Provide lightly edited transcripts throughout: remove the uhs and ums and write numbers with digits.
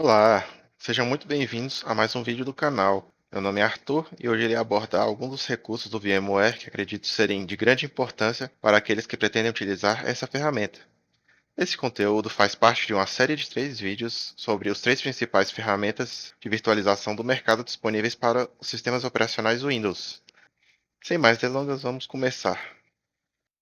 Olá, sejam muito bem-vindos a mais um vídeo do canal. Meu nome é Arthur e hoje irei abordar alguns dos recursos do VMware que acredito serem de grande importância para aqueles que pretendem utilizar essa ferramenta. Esse conteúdo faz parte de uma série de 3 vídeos sobre os 3 principais ferramentas de virtualização do mercado disponíveis para os sistemas operacionais Windows. Sem mais delongas, vamos começar.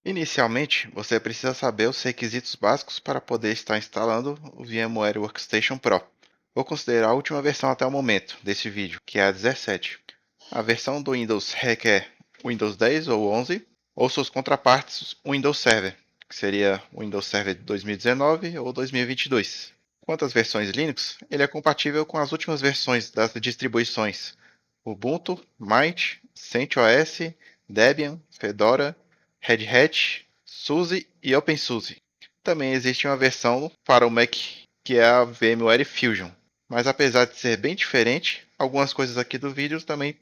Inicialmente, você precisa saber os requisitos básicos para poder estar instalando o VMware Workstation Pro. Vou considerar a última versão até o momento desse vídeo, que é a 17. A versão do Windows requer Windows 10 ou 11, ou suas contrapartes Windows Server, que seria o Windows Server 2019 ou 2022. Quanto às versões Linux, ele é compatível com as últimas versões das distribuições Ubuntu, Mint, CentOS, Debian, Fedora, Red Hat, SUSE e OpenSUSE. Também existe uma versão para o Mac, que é a VMware Fusion. Mas apesar de ser bem diferente, algumas coisas aqui do vídeo também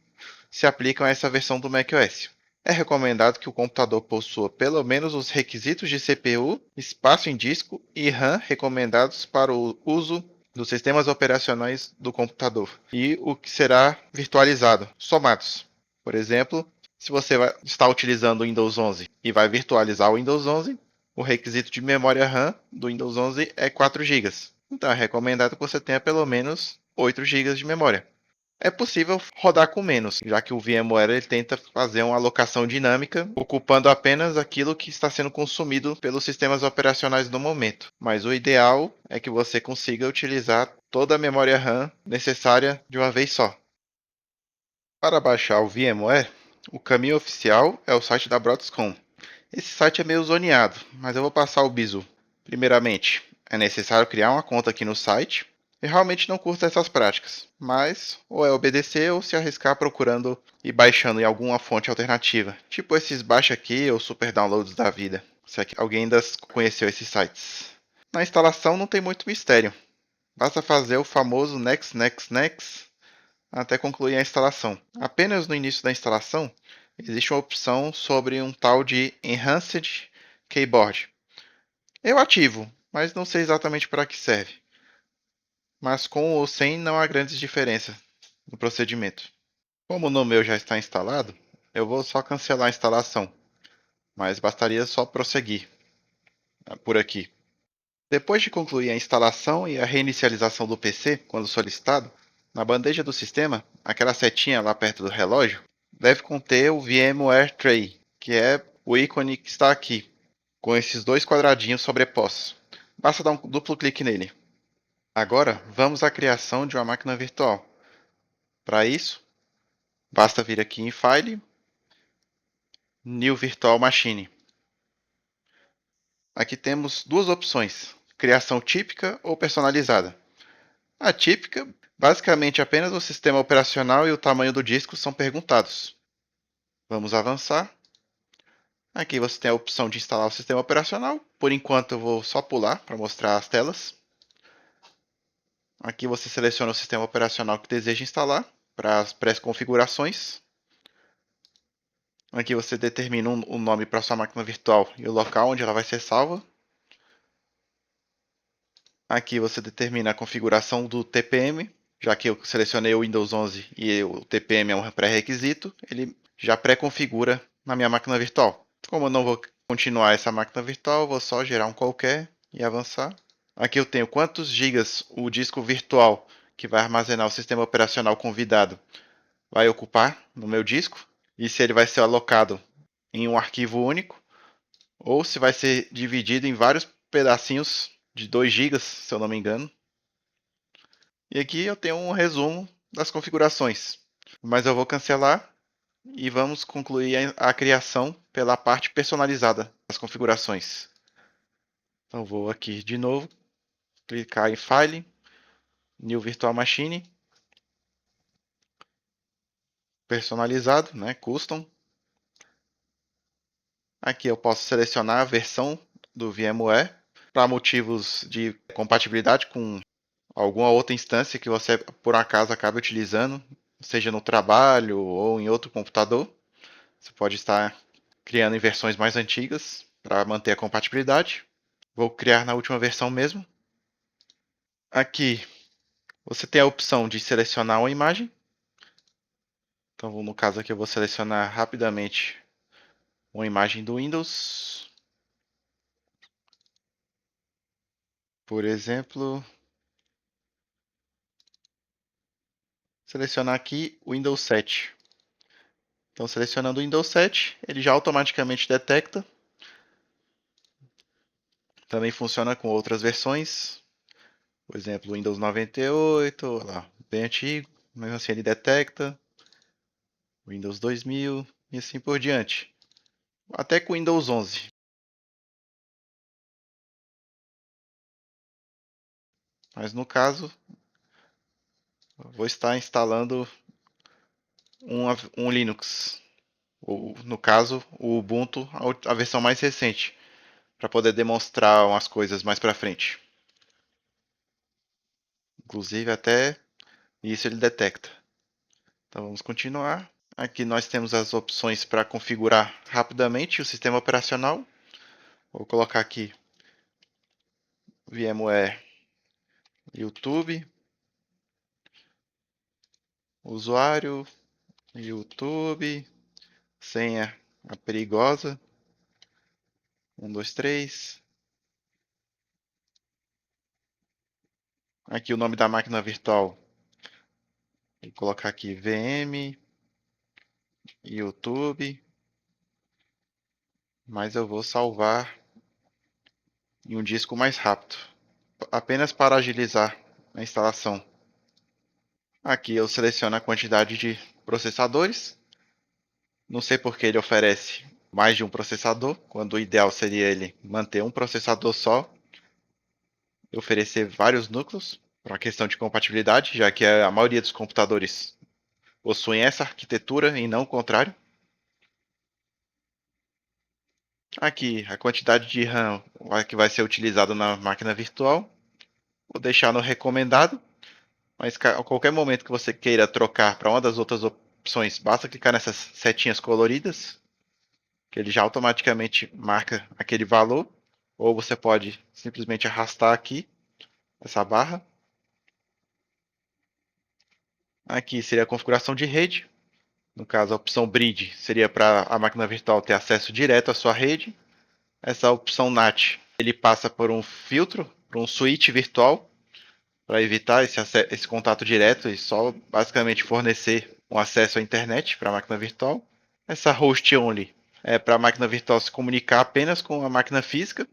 se aplicam a essa versão do macOS. É recomendado que o computador possua pelo menos os requisitos de CPU, espaço em disco e RAM recomendados para o uso dos sistemas operacionais do computador e o que será virtualizado, somados. Por exemplo, se você está utilizando o Windows 11 e vai virtualizar o Windows 11, o requisito de memória RAM do Windows 11 é 4 GB. Então é recomendado que você tenha pelo menos 8 GB de memória. É possível rodar com menos, já que o VMware ele tenta fazer uma alocação dinâmica, ocupando apenas aquilo que está sendo consumido pelos sistemas operacionais no momento. Mas o ideal é que você consiga utilizar toda a memória RAM necessária de uma vez só. Para baixar o VMware, o caminho oficial é o site da Broadcom. Esse site é meio zoneado, mas eu vou passar o bizu. Primeiramente, é necessário criar uma conta aqui no site. Eu realmente não curto essas práticas, mas ou é obedecer ou se arriscar procurando e baixando em alguma fonte alternativa, tipo esses baixa aqui ou super downloads da vida, se alguém ainda conheceu esses sites. Na instalação não tem muito mistério, basta fazer o famoso next, next, next até concluir a instalação. Apenas no início da instalação, existe uma opção sobre um tal de Enhanced Keyboard. Eu ativo, mas não sei exatamente para que serve. Mas com ou sem não há grandes diferenças no procedimento. Como no meu já está instalado, eu vou só cancelar a instalação, mas bastaria só prosseguir por aqui. Depois de concluir a instalação e a reinicialização do PC, quando solicitado, na bandeja do sistema, aquela setinha lá perto do relógio, deve conter o VMware Tray, que é o ícone que está aqui, com esses dois quadradinhos sobrepostos. Basta dar um duplo clique nele. Agora, vamos à criação de uma máquina virtual. Para isso, basta vir aqui em File, New Virtual Machine. Aqui temos duas opções, criação típica ou personalizada. A típica, basicamente apenas o sistema operacional e o tamanho do disco são perguntados. Vamos avançar. Aqui você tem a opção de instalar o sistema operacional. Por enquanto eu vou só pular para mostrar as telas. Aqui você seleciona o sistema operacional que deseja instalar para as pré-configurações. Aqui você determina o nome para sua máquina virtual e o local onde ela vai ser salva. Aqui você determina a configuração do TPM, já que eu selecionei o Windows 11 e o TPM é um pré-requisito, ele já pré-configura na minha máquina virtual. Como eu não vou continuar essa máquina virtual, vou só gerar um qualquer e avançar. Aqui eu tenho quantos gigas o disco virtual que vai armazenar o sistema operacional convidado vai ocupar no meu disco e se ele vai ser alocado em um arquivo único ou se vai ser dividido em vários pedacinhos de 2 gigas, se eu não me engano. E aqui eu tenho um resumo das configurações. Mas eu vou cancelar e vamos concluir a criação pela parte personalizada das configurações. Então vou aqui de novo, clicar em File, New Virtual Machine, personalizado, né, Custom. Aqui eu posso selecionar a versão do VMware para motivos de compatibilidade com alguma outra instância que você por acaso acabe utilizando, seja no trabalho ou em outro computador. Você pode estar criando em versões mais antigas para manter a compatibilidade. Vou criar na última versão mesmo. Aqui Você tem a opção de selecionar uma imagem. Então, no caso aqui, eu vou selecionar rapidamente uma imagem do Windows. Por exemplo, selecionar aqui o Windows 7. Então, selecionando o Windows 7, ele já automaticamente detecta. Também funciona com outras versões. Por exemplo, o Windows 98, olha lá, bem antigo, mesmo assim ele detecta. Windows 2000 e assim por diante. Até com o Windows 11. Mas no caso, vou estar instalando um Linux. Ou, no caso, o Ubuntu, a versão mais recente, para poder demonstrar umas coisas mais para frente. Inclusive, até isso ele detecta. Então, vamos continuar. Aqui nós temos as opções para configurar rapidamente o sistema operacional. Vou colocar aqui VMware YouTube, usuário, YouTube, senha a perigosa, 123. Aqui o nome da máquina virtual, vou colocar aqui VM, YouTube, mas eu vou salvar em um disco mais rápido, apenas para agilizar a instalação. Aqui eu seleciono a quantidade de processadores. Não sei por que ele oferece mais de um processador, quando o ideal seria ele manter um processador só e oferecer vários núcleos, para uma questão de compatibilidade, já que a maioria dos computadores possuem essa arquitetura e não o contrário. Aqui, a quantidade de RAM que vai ser utilizado na máquina virtual. Vou deixar no recomendado, mas a qualquer momento que você queira trocar para uma das outras opções, basta clicar nessas setinhas coloridas, que ele já automaticamente marca aquele valor. Ou você pode simplesmente arrastar aqui essa barra. Aqui seria a configuração de rede. No caso, a opção Bridge seria para a máquina virtual ter acesso direto à sua rede. Essa opção NAT, ele passa por um filtro, por um switch virtual, para evitar esse contato direto e só basicamente fornecer um acesso à internet para a máquina virtual. Essa host only é para a máquina virtual se comunicar apenas com a máquina física,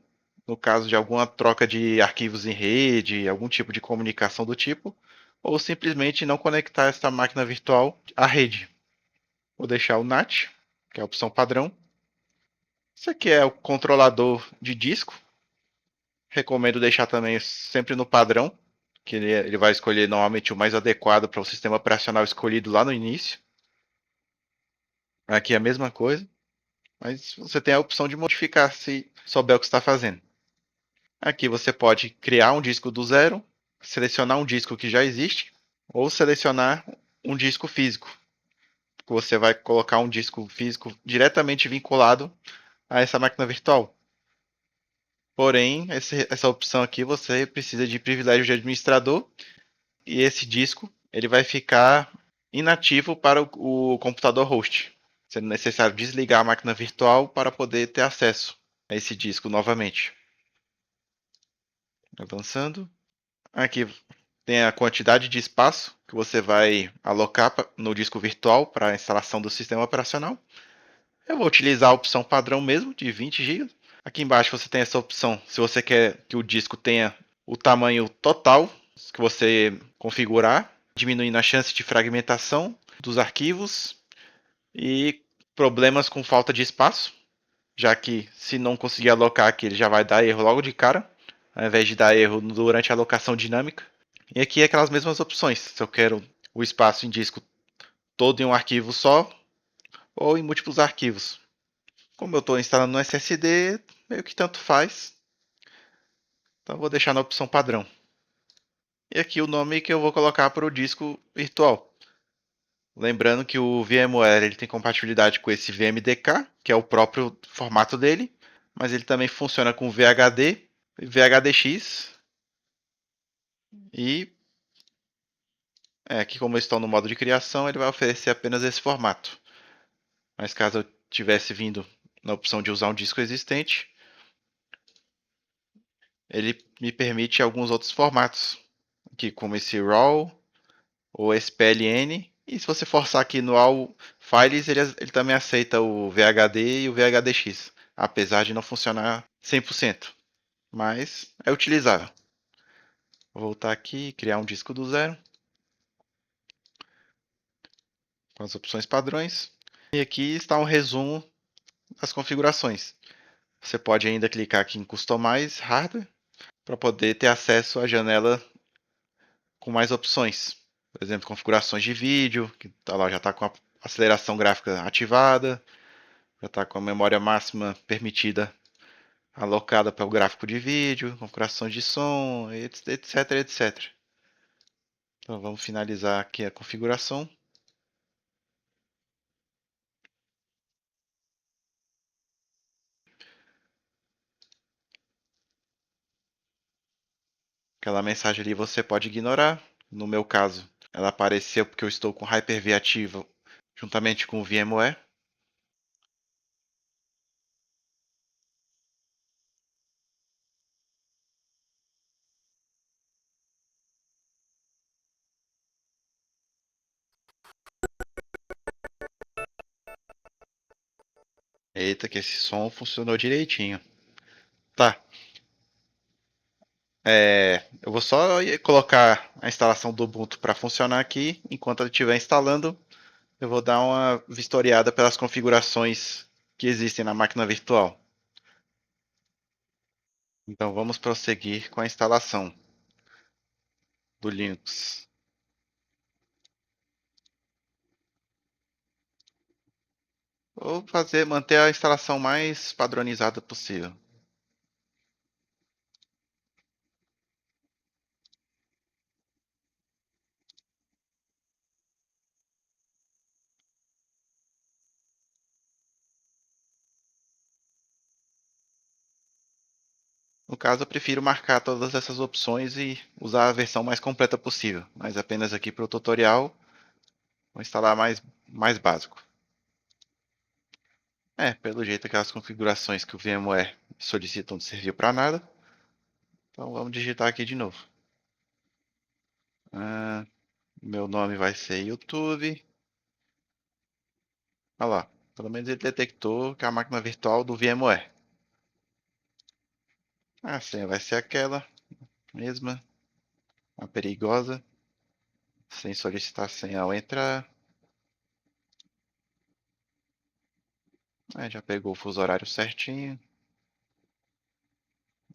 no caso de alguma troca de arquivos em rede, algum tipo de comunicação do tipo, ou simplesmente não conectar essa máquina virtual à rede. Vou deixar o NAT, que é a opção padrão. Isso aqui é o controlador de disco. Recomendo deixar também sempre no padrão, que ele vai escolher normalmente o mais adequado para o sistema operacional escolhido lá no início. Aqui é a mesma coisa, mas você tem a opção de modificar se souber o que está fazendo. Aqui você pode criar um disco do zero, selecionar um disco que já existe, ou selecionar um disco físico. Você vai colocar um disco físico diretamente vinculado a essa máquina virtual. Porém, essa opção aqui você precisa de privilégio de administrador e esse disco ele vai ficar inativo para o computador host, sendo necessário desligar a máquina virtual para poder ter acesso a esse disco novamente. Avançando. Aqui tem a quantidade de espaço que você vai alocar no disco virtual para a instalação do sistema operacional. Eu vou utilizar a opção padrão mesmo, de 20 GB. Aqui embaixo você tem essa opção, se você quer que o disco tenha o tamanho total que você configurar, diminuindo a chance de fragmentação dos arquivos e problemas com falta de espaço, já que se não conseguir alocar aqui, ele já vai dar erro logo de cara, ao invés de dar erro durante a alocação dinâmica. E aqui é aquelas mesmas opções, se eu quero o espaço em disco todo em um arquivo só ou em múltiplos arquivos. Como eu estou instalando no SSD, meio que tanto faz. Então vou deixar na opção padrão. E aqui o nome que eu vou colocar para o disco virtual. Lembrando que o VMware ele tem compatibilidade com esse VMDK, que é o próprio formato dele, mas ele também funciona com VHD, VHDX e Aqui como eu estou no modo de criação, ele vai oferecer apenas esse formato. Mas caso eu tivesse vindo na opção de usar um disco existente, ele me permite alguns outros formatos, aqui como esse RAW ou esse PLN. E se você forçar aqui no All Files, ele também aceita o VHD e o VHDX, apesar de não funcionar 100%, mas é utilizável. Vou voltar aqui e criar um disco do zero, com as opções padrões. E aqui está um resumo das configurações. Você pode ainda clicar aqui em Customize Hardware para poder ter acesso à janela com mais opções. Por exemplo, configurações de vídeo, que tá lá, já está com a aceleração gráfica ativada, já está com a memória máxima permitida alocada para o gráfico de vídeo, configurações de som, etc, etc. Então vamos finalizar aqui a configuração. Aquela mensagem ali você pode ignorar. No meu caso, ela apareceu porque eu estou com Hyper-V ativo juntamente com o VMware. Eita, que esse som funcionou direitinho. Tá, eu vou só colocar a instalação do Ubuntu para funcionar aqui. Enquanto ele estiver instalando, eu vou dar uma vistoriada pelas configurações que existem na máquina virtual. Então vamos prosseguir com a instalação do Linux. Vou manter a instalação mais padronizada possível. No caso, eu prefiro marcar todas essas opções e usar a versão mais completa possível, mas apenas aqui para o tutorial, vou instalar mais básico. Pelo jeito aquelas configurações que o VMware solicita não serviu para nada, então vamos digitar aqui de novo. Ah, meu nome vai ser YouTube. Olha lá, pelo menos ele detectou que é a máquina virtual do VMware. A senha vai ser aquela mesma, a perigosa, sem solicitar senha ao entrar. Já pegou o fuso horário certinho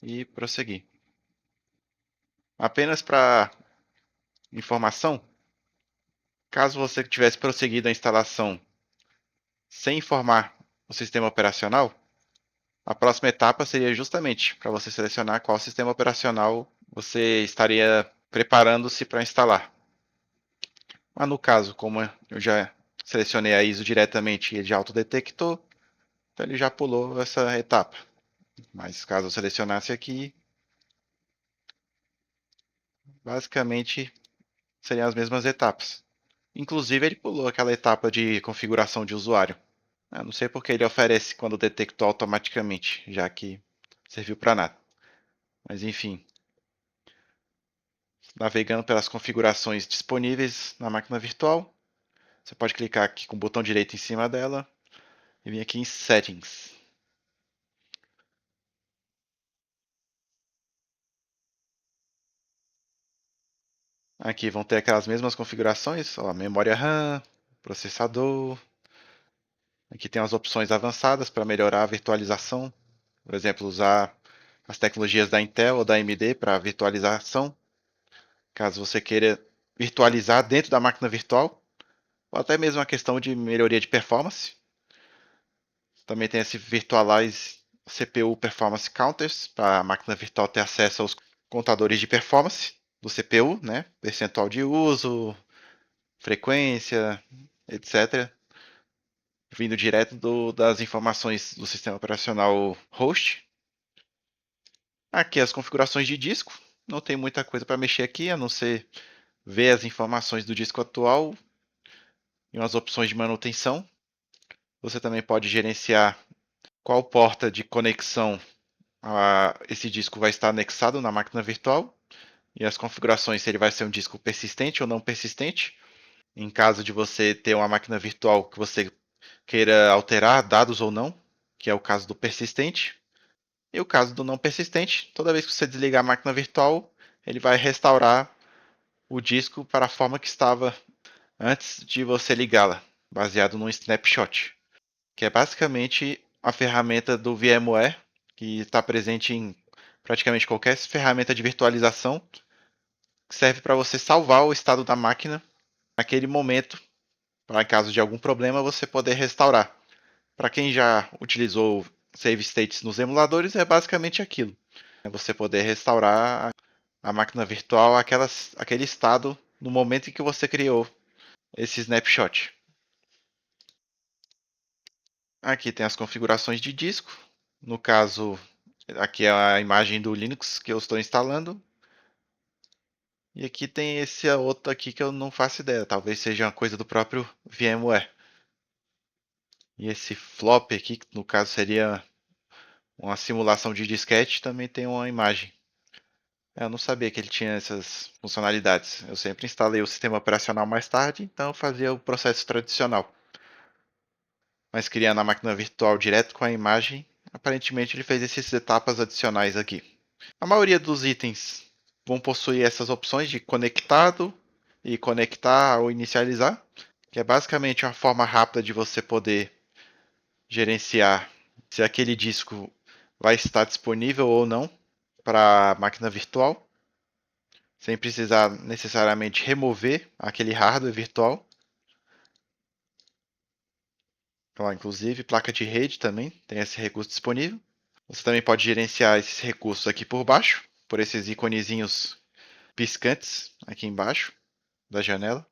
e prosseguir. Apenas para informação, caso você tivesse prosseguido a instalação sem informar o sistema operacional, a próxima etapa seria justamente para você selecionar qual sistema operacional você estaria preparando-se para instalar. Mas no caso, como eu já selecionei a ISO diretamente e ele já autodetectou, então ele já pulou essa etapa. Mas caso eu selecionasse aqui, basicamente seriam as mesmas etapas. Inclusive ele pulou aquela etapa de configuração de usuário. Eu não sei porque ele oferece quando detectou automaticamente, já que serviu para nada. Mas enfim, navegando pelas configurações disponíveis na máquina virtual, você pode clicar aqui com o botão direito em cima dela e vir aqui em Settings. Aqui vão ter aquelas mesmas configurações, ó, memória RAM, processador. Aqui tem as opções avançadas para melhorar a virtualização. Por exemplo, usar as tecnologias da Intel ou da AMD para virtualização, caso você queira virtualizar dentro da máquina virtual, ou até mesmo a questão de melhoria de performance. Também tem esse Virtualize CPU Performance Counters, para a máquina virtual ter acesso aos contadores de performance do CPU, né? Percentual de uso, frequência, etc. Vindo direto das informações do sistema operacional host. Aqui as configurações de disco. Não tem muita coisa para mexer aqui, a não ser ver as informações do disco atual e umas opções de manutenção. Você também pode gerenciar qual porta de conexão esse disco vai estar anexado na máquina virtual e as configurações se ele vai ser um disco persistente ou não persistente. Em caso de você ter uma máquina virtual que você queira alterar dados ou não, que é o caso do persistente. E o caso do não persistente, toda vez que você desligar a máquina virtual, ele vai restaurar o disco para a forma que estava antes de você ligá-la, baseado num snapshot, que é basicamente a ferramenta do VMware, que está presente em praticamente qualquer ferramenta de virtualização, que serve para você salvar o estado da máquina naquele momento, para em caso de algum problema você poder restaurar. Para quem já utilizou save states nos emuladores, é basicamente aquilo. É você poder restaurar a máquina virtual aquele estado no momento em que você criou esse snapshot. Aqui tem as configurações de disco. No caso, aqui é a imagem do Linux que eu estou instalando. E aqui tem esse outro aqui que eu não faço ideia. Talvez seja uma coisa do próprio VMware. E esse flop aqui, que no caso seria uma simulação de disquete, também tem uma imagem. Eu não sabia que ele tinha essas funcionalidades. Eu sempre instalei o sistema operacional mais tarde, então eu fazia o processo tradicional. Mas criando a máquina virtual direto com a imagem, aparentemente ele fez essas etapas adicionais aqui. A maioria dos itens vão possuir essas opções de conectado e conectar ou inicializar, que é basicamente uma forma rápida de você poder gerenciar se aquele disco vai estar disponível ou não para a máquina virtual, sem precisar necessariamente remover aquele hardware virtual. Então, inclusive, placa de rede também tem esse recurso disponível. Você também pode gerenciar esses recursos aqui por baixo, por esses iconezinhos piscantes aqui embaixo da janela.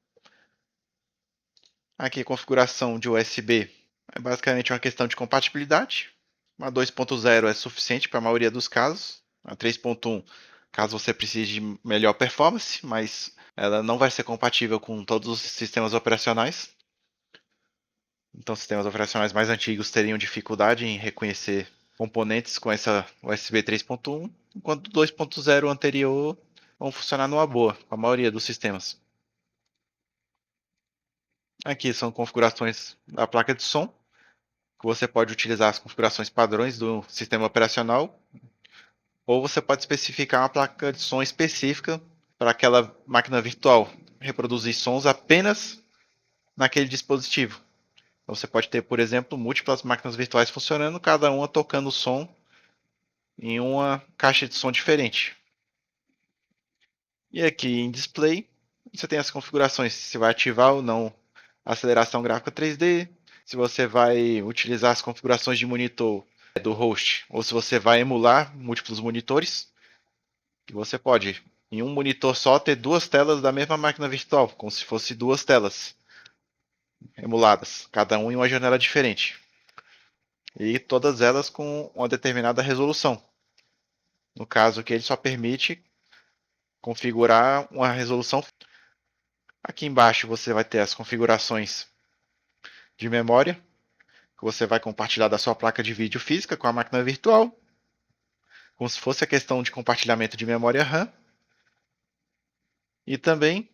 Aqui a configuração de USB é basicamente uma questão de compatibilidade. Uma 2.0 é suficiente para a maioria dos casos. A 3.1, caso você precise de melhor performance, mas ela não vai ser compatível com todos os sistemas operacionais. Então, sistemas operacionais mais antigos teriam dificuldade em reconhecer componentes com essa USB 3.1, enquanto o 2.0 anterior vão funcionar numa boa, com a maioria dos sistemas. Aqui são configurações da placa de som, que você pode utilizar as configurações padrões do sistema operacional, ou você pode especificar uma placa de som específica para aquela máquina virtual, reproduzir sons apenas naquele dispositivo. Então, você pode ter, por exemplo, múltiplas máquinas virtuais funcionando, cada uma tocando o som em uma caixa de som diferente. E aqui em display, você tem as configurações, se vai ativar ou não a aceleração gráfica 3D, se você vai utilizar as configurações de monitor do host, ou se você vai emular múltiplos monitores, que você pode, em um monitor só, ter duas telas da mesma máquina virtual, como se fosse duas telas emuladas, cada um em uma janela diferente. E todas elas com uma determinada resolução. No caso que ele só permite configurar uma resolução. Aqui embaixo você vai ter as configurações de memória, que você vai compartilhar da sua placa de vídeo física com a máquina virtual, como se fosse a questão de compartilhamento de memória RAM. E também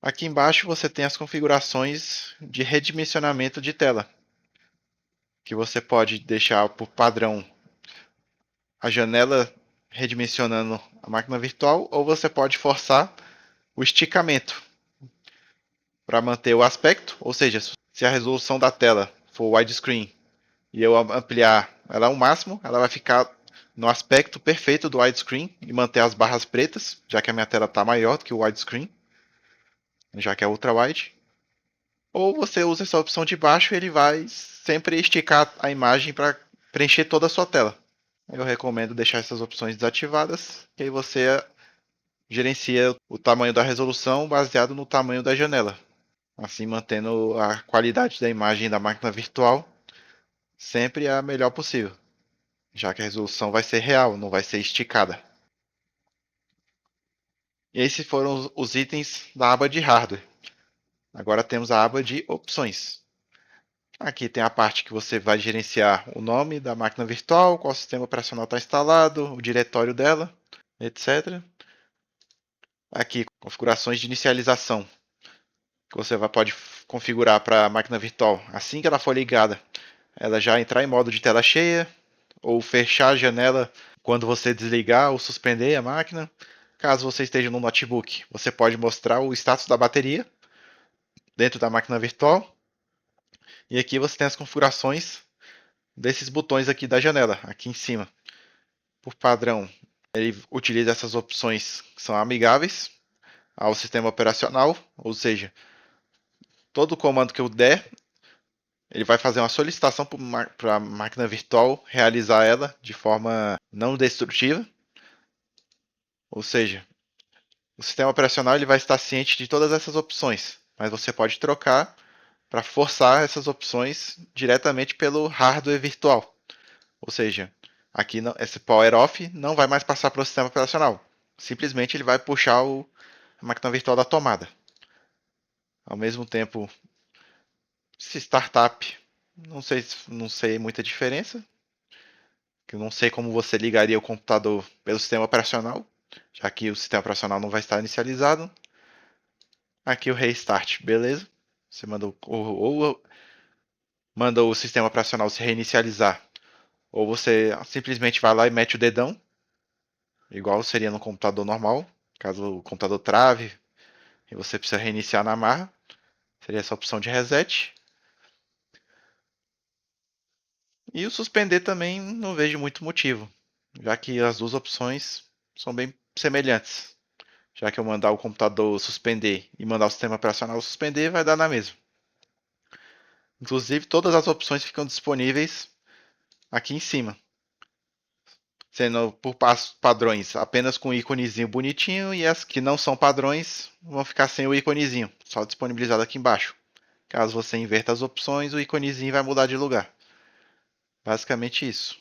aqui embaixo você tem as configurações de redimensionamento de tela, que você pode deixar por padrão a janela redimensionando a máquina virtual, ou você pode forçar o esticamento para manter o aspecto, ou seja, se a resolução da tela for widescreen e eu ampliar ela ao máximo, ela vai ficar no aspecto perfeito do widescreen e manter as barras pretas, já que a minha tela está maior do que o widescreen, já que é ultra wide. Ou você usa essa opção de baixo e ele vai sempre esticar a imagem para preencher toda a sua tela. Eu recomendo deixar essas opções desativadas, que aí você gerencia o tamanho da resolução baseado no tamanho da janela, assim mantendo a qualidade da imagem da máquina virtual sempre a melhor possível, já que a resolução vai ser real, não vai ser esticada. E esses foram os itens da aba de hardware. Agora temos a aba de opções. Aqui tem a parte que você vai gerenciar o nome da máquina virtual, qual sistema operacional está instalado, o diretório dela, etc. Aqui, configurações de inicialização, que você pode configurar para a máquina virtual. Assim que ela for ligada, ela já entrar em modo de tela cheia, ou fechar a janela quando você desligar ou suspender a máquina. Caso você esteja no notebook, você pode mostrar o status da bateria dentro da máquina virtual. E aqui você tem as configurações desses botões aqui da janela, aqui em cima. Por padrão, ele utiliza essas opções que são amigáveis ao sistema operacional, ou seja, todo comando que eu der, ele vai fazer uma solicitação para a máquina virtual realizar ela de forma não destrutiva, ou seja, o sistema operacional ele vai estar ciente de todas essas opções, mas você pode trocar para forçar essas opções diretamente pelo hardware virtual. Ou seja, aqui esse power off não vai mais passar para o sistema operacional. Simplesmente ele vai puxar a máquina virtual da tomada. Ao mesmo tempo, se startup, não sei muita diferença. Que eu não sei como você ligaria o computador pelo sistema operacional, já que o sistema operacional não vai estar inicializado. Aqui o restart, beleza? Você ou manda o sistema operacional se reinicializar, ou você simplesmente vai lá e mete o dedão, igual seria no computador normal. Caso o computador trave e você precisa reiniciar na marra, seria essa opção de reset. E o suspender também não vejo muito motivo, já que as duas opções são bem semelhantes. Já que eu mandar o computador suspender e mandar o sistema operacional suspender, vai dar na mesma. Inclusive, todas as opções ficam disponíveis aqui em cima, sendo por padrões apenas com o íconezinho bonitinho, e as que não são padrões vão ficar sem o íconezinho, só disponibilizado aqui embaixo. Caso você inverta as opções, o íconezinho vai mudar de lugar. Basicamente isso.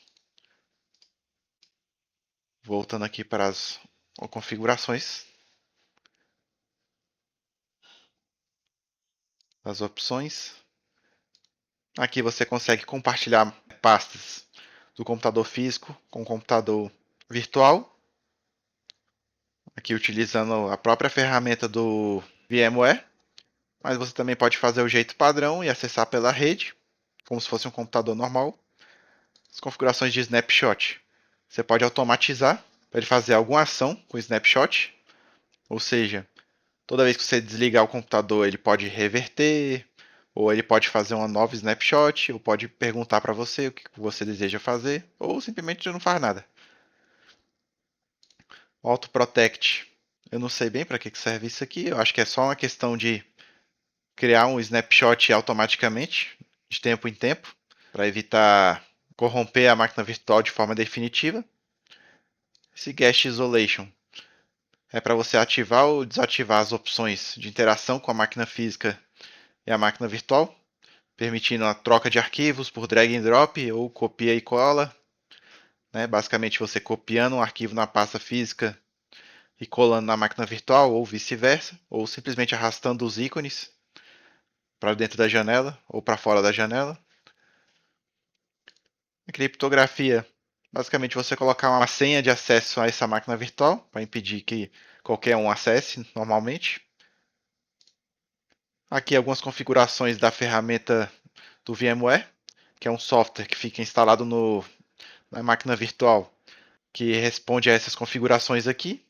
Voltando aqui para as configurações, as opções. Aqui você consegue compartilhar pastas do computador físico com o computador virtual. Aqui utilizando a própria ferramenta do VMware. Mas você também pode fazer o jeito padrão e acessar pela rede, como se fosse um computador normal. As configurações de snapshot. Você pode automatizar para ele fazer alguma ação com o snapshot. Ou seja, toda vez que você desligar o computador, ele pode reverter, ou ele pode fazer uma nova snapshot, ou pode perguntar para você o que você deseja fazer, ou simplesmente não faz nada. O Auto Protect, eu não sei bem para que serve isso aqui, eu acho que é só uma questão de criar um snapshot automaticamente, de tempo em tempo, para evitar corromper a máquina virtual de forma definitiva. Esse Guest Isolation é para você ativar ou desativar as opções de interação com a máquina física e a máquina virtual, permitindo a troca de arquivos por drag and drop ou copia e cola. Né? Basicamente, você copiando um arquivo na pasta física e colando na máquina virtual, ou vice-versa, ou simplesmente arrastando os ícones para dentro da janela ou para fora da janela. A criptografia, basicamente você colocar uma senha de acesso a essa máquina virtual para impedir que qualquer um acesse normalmente. Aqui algumas configurações da ferramenta do VMware, que é um software que fica instalado na máquina virtual, que responde a essas configurações aqui.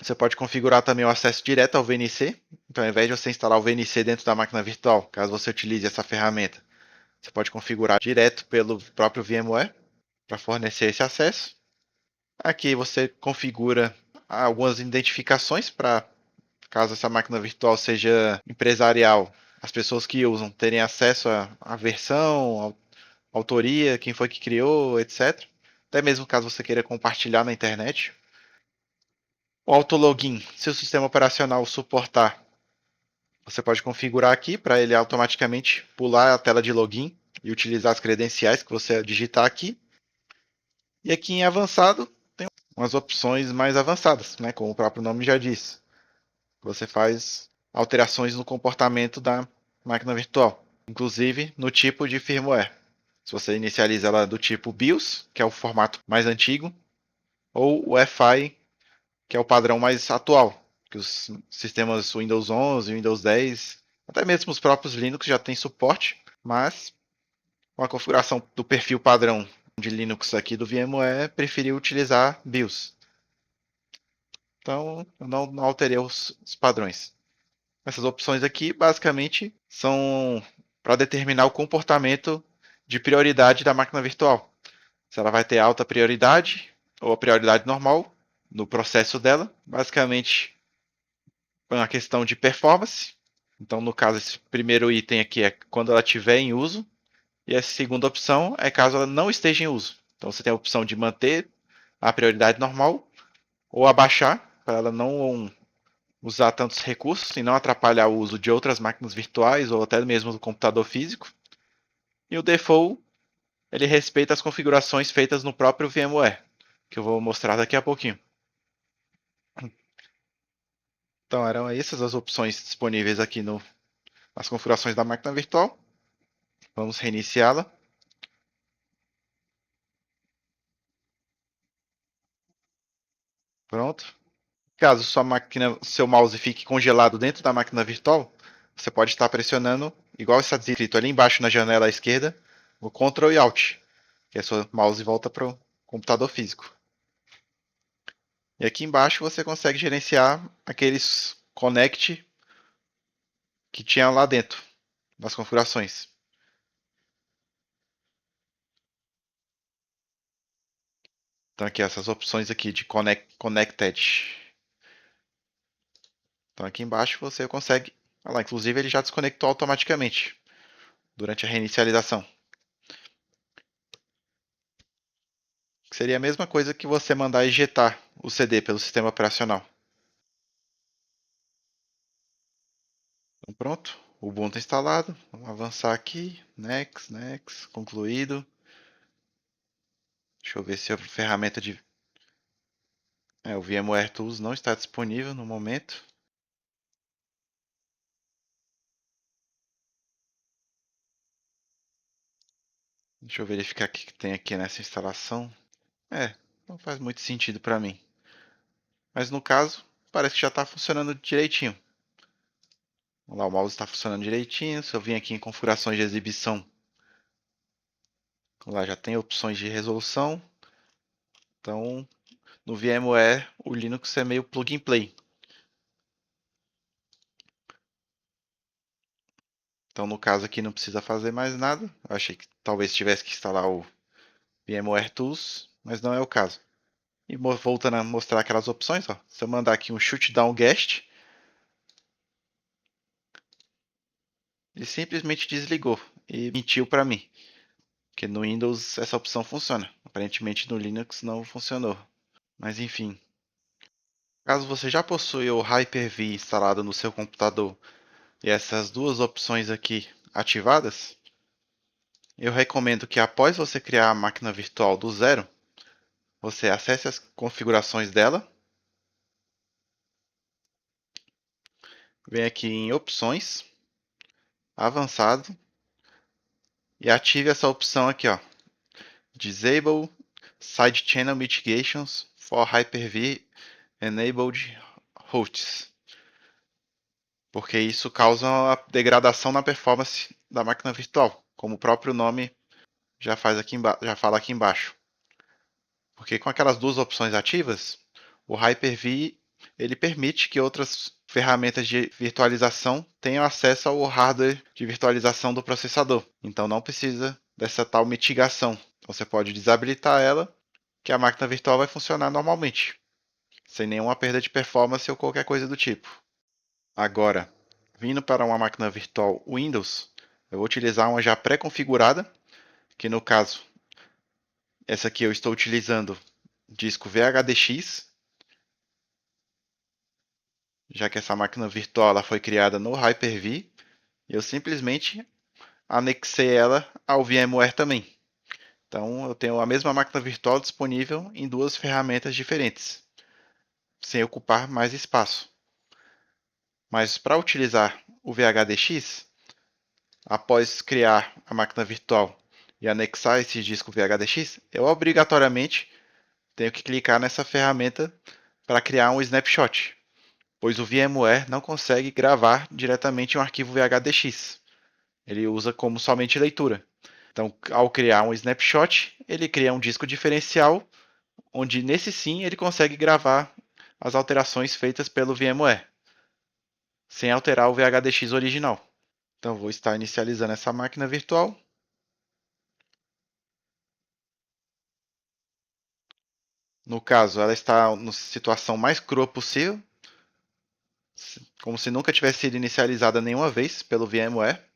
Você pode configurar também o acesso direto ao VNC. Então, ao invés de você instalar o VNC dentro da máquina virtual, caso você utilize essa ferramenta, você pode configurar direto pelo próprio VMware para fornecer esse acesso. Aqui você configura algumas identificações para, caso essa máquina virtual seja empresarial, as pessoas que usam terem acesso à versão, autoria, quem foi que criou, etc. Até mesmo caso você queira compartilhar na internet. O autologin, se o sistema operacional suportar, você pode configurar aqui para ele automaticamente pular a tela de login e utilizar as credenciais que você digitar aqui. E aqui em avançado, tem umas opções mais avançadas, né? Como o próprio nome já diz. Você faz alterações no comportamento da máquina virtual, inclusive no tipo de firmware. Se você inicializa ela do tipo BIOS, que é o formato mais antigo, ou o FI, que é o padrão mais atual, que os sistemas Windows 11, Windows 10, até mesmo os próprios Linux já têm suporte, mas com a configuração do perfil padrão de Linux aqui do VMware, preferi utilizar BIOS. Então, eu não alterei os padrões. Essas opções aqui, basicamente, são para determinar o comportamento de prioridade da máquina virtual. Se ela vai ter alta prioridade ou a prioridade normal no processo dela. Basicamente, é uma questão de performance. Então, no caso, esse primeiro item aqui é quando ela estiver em uso. E a segunda opção é caso ela não esteja em uso. Então, você tem a opção de manter a prioridade normal ou abaixar para ela não usar tantos recursos e não atrapalhar o uso de outras máquinas virtuais ou até mesmo do computador físico. E o default, ele respeita as configurações feitas no próprio VMware, que eu vou mostrar daqui a pouquinho. Então eram essas as opções disponíveis aqui nas configurações da máquina virtual. Vamos reiniciá-la. Pronto. Caso sua máquina, seu mouse fique congelado dentro da máquina virtual, você pode estar pressionando, igual está escrito ali embaixo na janela à esquerda, o Ctrl e Alt, que é seu mouse volta para o computador físico. E aqui embaixo você consegue gerenciar aqueles connect que tinha lá dentro das configurações. Então aqui essas opções aqui de connected. Então aqui embaixo você consegue, olha lá, inclusive ele já desconectou automaticamente durante a reinicialização. Seria a mesma coisa que você mandar ejetar o CD pelo sistema operacional. Então pronto, o Ubuntu instalado. Vamos avançar aqui. Next, next, concluído. Deixa eu ver se a ferramenta de o VMware Tools não está disponível no momento. Deixa eu verificar o que tem aqui nessa instalação. Não faz muito sentido para mim. Mas no caso, parece que já está funcionando direitinho. Vamos lá, o mouse está funcionando direitinho. Se eu vim aqui em configurações de exibição, lá já tem opções de resolução. Então, no VMware, o Linux é meio plug and play. Então, no caso aqui, não precisa fazer mais nada. Eu achei que talvez tivesse que instalar o VMware Tools, mas não é o caso. E voltando a mostrar aquelas opções, ó, se eu mandar aqui um shutdown guest, ele simplesmente desligou e mentiu para mim. Porque no Windows essa opção funciona. Aparentemente no Linux não funcionou. Mas enfim, caso você já possua o Hyper-V instalado no seu computador e essas duas opções aqui ativadas, eu recomendo que após você criar a máquina virtual do zero, você acesse as configurações dela, venha aqui em opções, avançado e ative essa opção aqui, ó, Disable Side Channel Mitigations for Hyper-V Enabled Hosts, porque isso causa uma degradação na performance da máquina virtual, como o próprio nome já fala aqui embaixo. Porque com aquelas duas opções ativas, o Hyper-V ele permite que outras ferramentas de virtualização tenham acesso ao hardware de virtualização do processador. Então não precisa dessa tal mitigação. Então, você pode desabilitar ela, que a máquina virtual vai funcionar normalmente, sem nenhuma perda de performance ou qualquer coisa do tipo. Agora, vindo para uma máquina virtual Windows, eu vou utilizar uma já pré-configurada, que no caso, essa aqui eu estou utilizando disco VHDX, já que essa máquina virtual ela foi criada no Hyper-V, eu simplesmente anexei ela ao VMware também. Então, eu tenho a mesma máquina virtual disponível em duas ferramentas diferentes, sem ocupar mais espaço. Mas para utilizar o VHDX, após criar a máquina virtual e anexar esse disco VHDX, eu obrigatoriamente tenho que clicar nessa ferramenta para criar um snapshot, pois o VMware não consegue gravar diretamente um arquivo VHDX. Ele usa como somente leitura. Então, ao criar um snapshot, ele cria um disco diferencial, onde nesse sim ele consegue gravar as alterações feitas pelo VMware, sem alterar o VHDX original. Então, vou estar inicializando essa máquina virtual. No caso, ela está na situação mais crua possível, como se nunca tivesse sido inicializada nenhuma vez pelo VMware.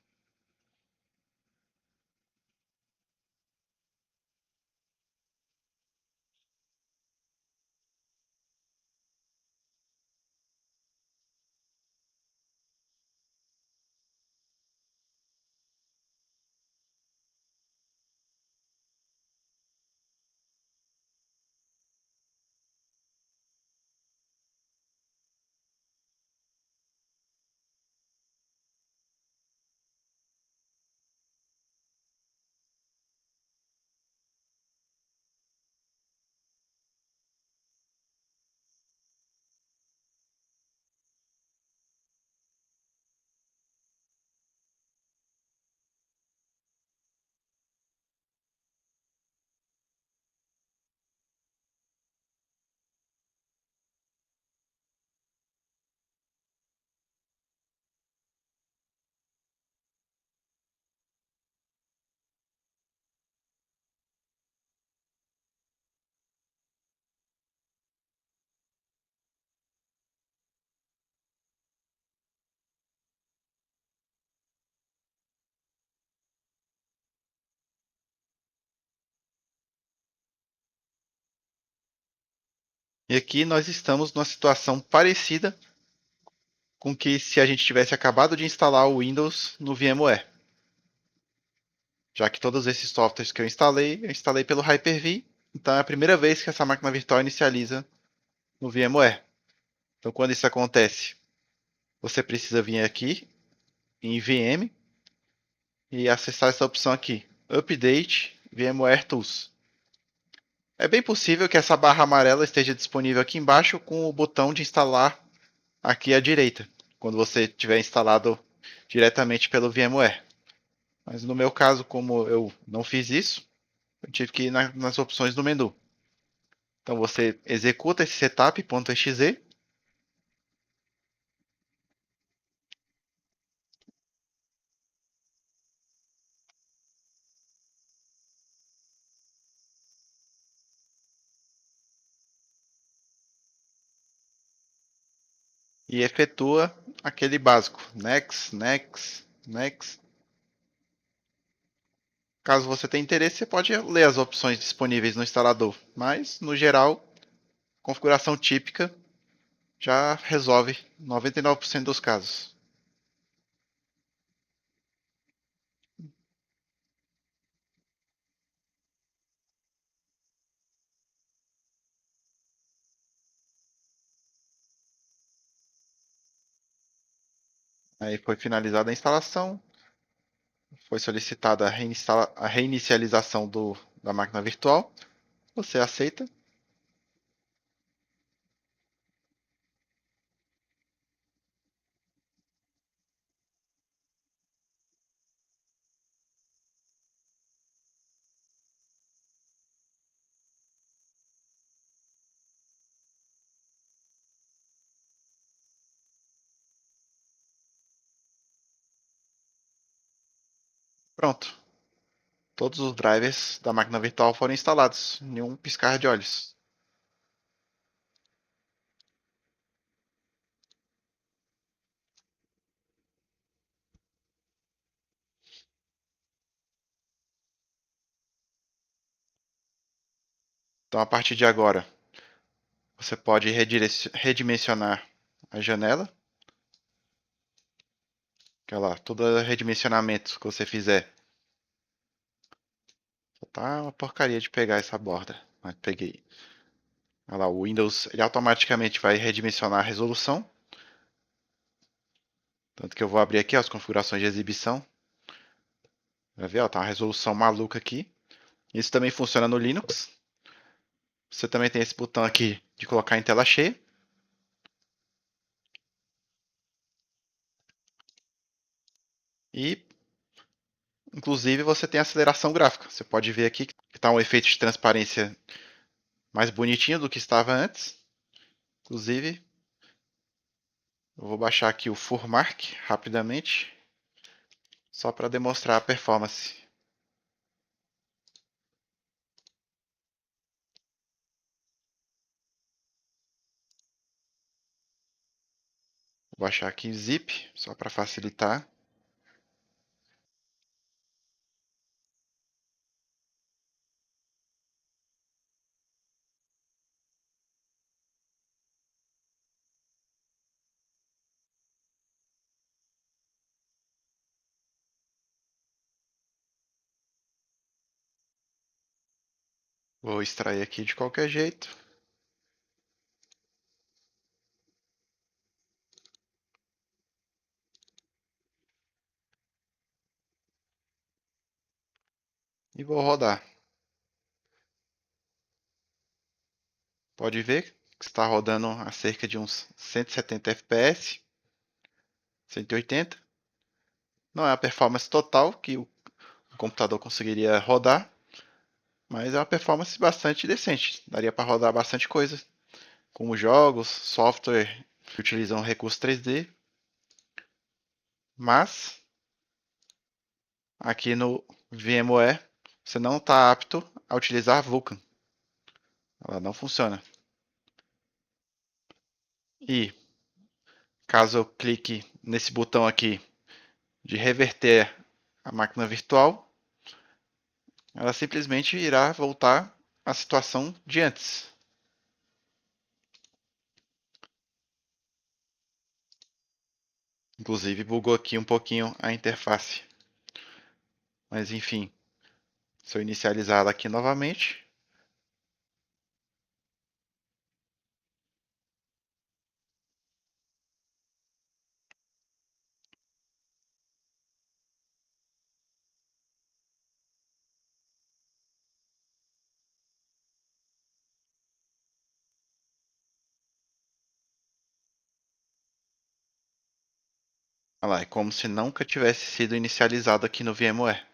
E aqui nós estamos numa situação parecida com que se a gente tivesse acabado de instalar o Windows no VMware. Já que todos esses softwares que eu instalei pelo Hyper-V, então é a primeira vez que essa máquina virtual inicializa no VMware. Então, quando isso acontece, você precisa vir aqui em VM e acessar essa opção aqui, Update VMware Tools. É bem possível que essa barra amarela esteja disponível aqui embaixo com o botão de instalar aqui à direita, quando você tiver instalado diretamente pelo VMware. Mas no meu caso, como eu não fiz isso, eu tive que ir nas opções do menu. Então você executa esse setup.exe e efetua aquele básico, next, next, next. Caso você tenha interesse, você pode ler as opções disponíveis no instalador, mas no geral, configuração típica já resolve 99% dos casos. Aí foi finalizada a instalação, foi solicitada a reinicialização da máquina virtual, você aceita. Pronto. Todos os drivers da máquina virtual foram instalados em um piscar de olhos. Então, a partir de agora, você pode redimensionar a janela, que é lá, todo redimensionamento que você fizer, Só tá uma porcaria de pegar essa borda. Mas peguei. Olha lá, o Windows ele automaticamente vai redimensionar a resolução. Tanto que eu vou abrir aqui ó, as configurações de exibição. Vai ver, ó, tá uma resolução maluca aqui. Isso também funciona no Linux. Você também tem esse botão aqui de colocar em tela cheia. E, inclusive, você tem aceleração gráfica. Você pode ver aqui que está um efeito de transparência mais bonitinho do que estava antes. Inclusive, eu vou baixar aqui o FurMark rapidamente, só para demonstrar a performance. Vou baixar aqui em zip, só para facilitar. Vou extrair aqui de qualquer jeito. E vou rodar. Pode ver que está rodando a cerca de uns 170 FPS, 180. Não é a performance total que o computador conseguiria rodar, mas é uma performance bastante decente. Daria para rodar bastante coisa, como jogos, software que utilizam recursos 3D. Mas aqui no VMware você não está apto a utilizar Vulkan. Ela não funciona. E caso eu clique nesse botão aqui de reverter a máquina virtual, ela simplesmente irá voltar à situação de antes. Inclusive bugou aqui um pouquinho a interface. Mas enfim, se eu inicializar ela aqui novamente, olha lá, é como se nunca tivesse sido inicializado aqui no VMware.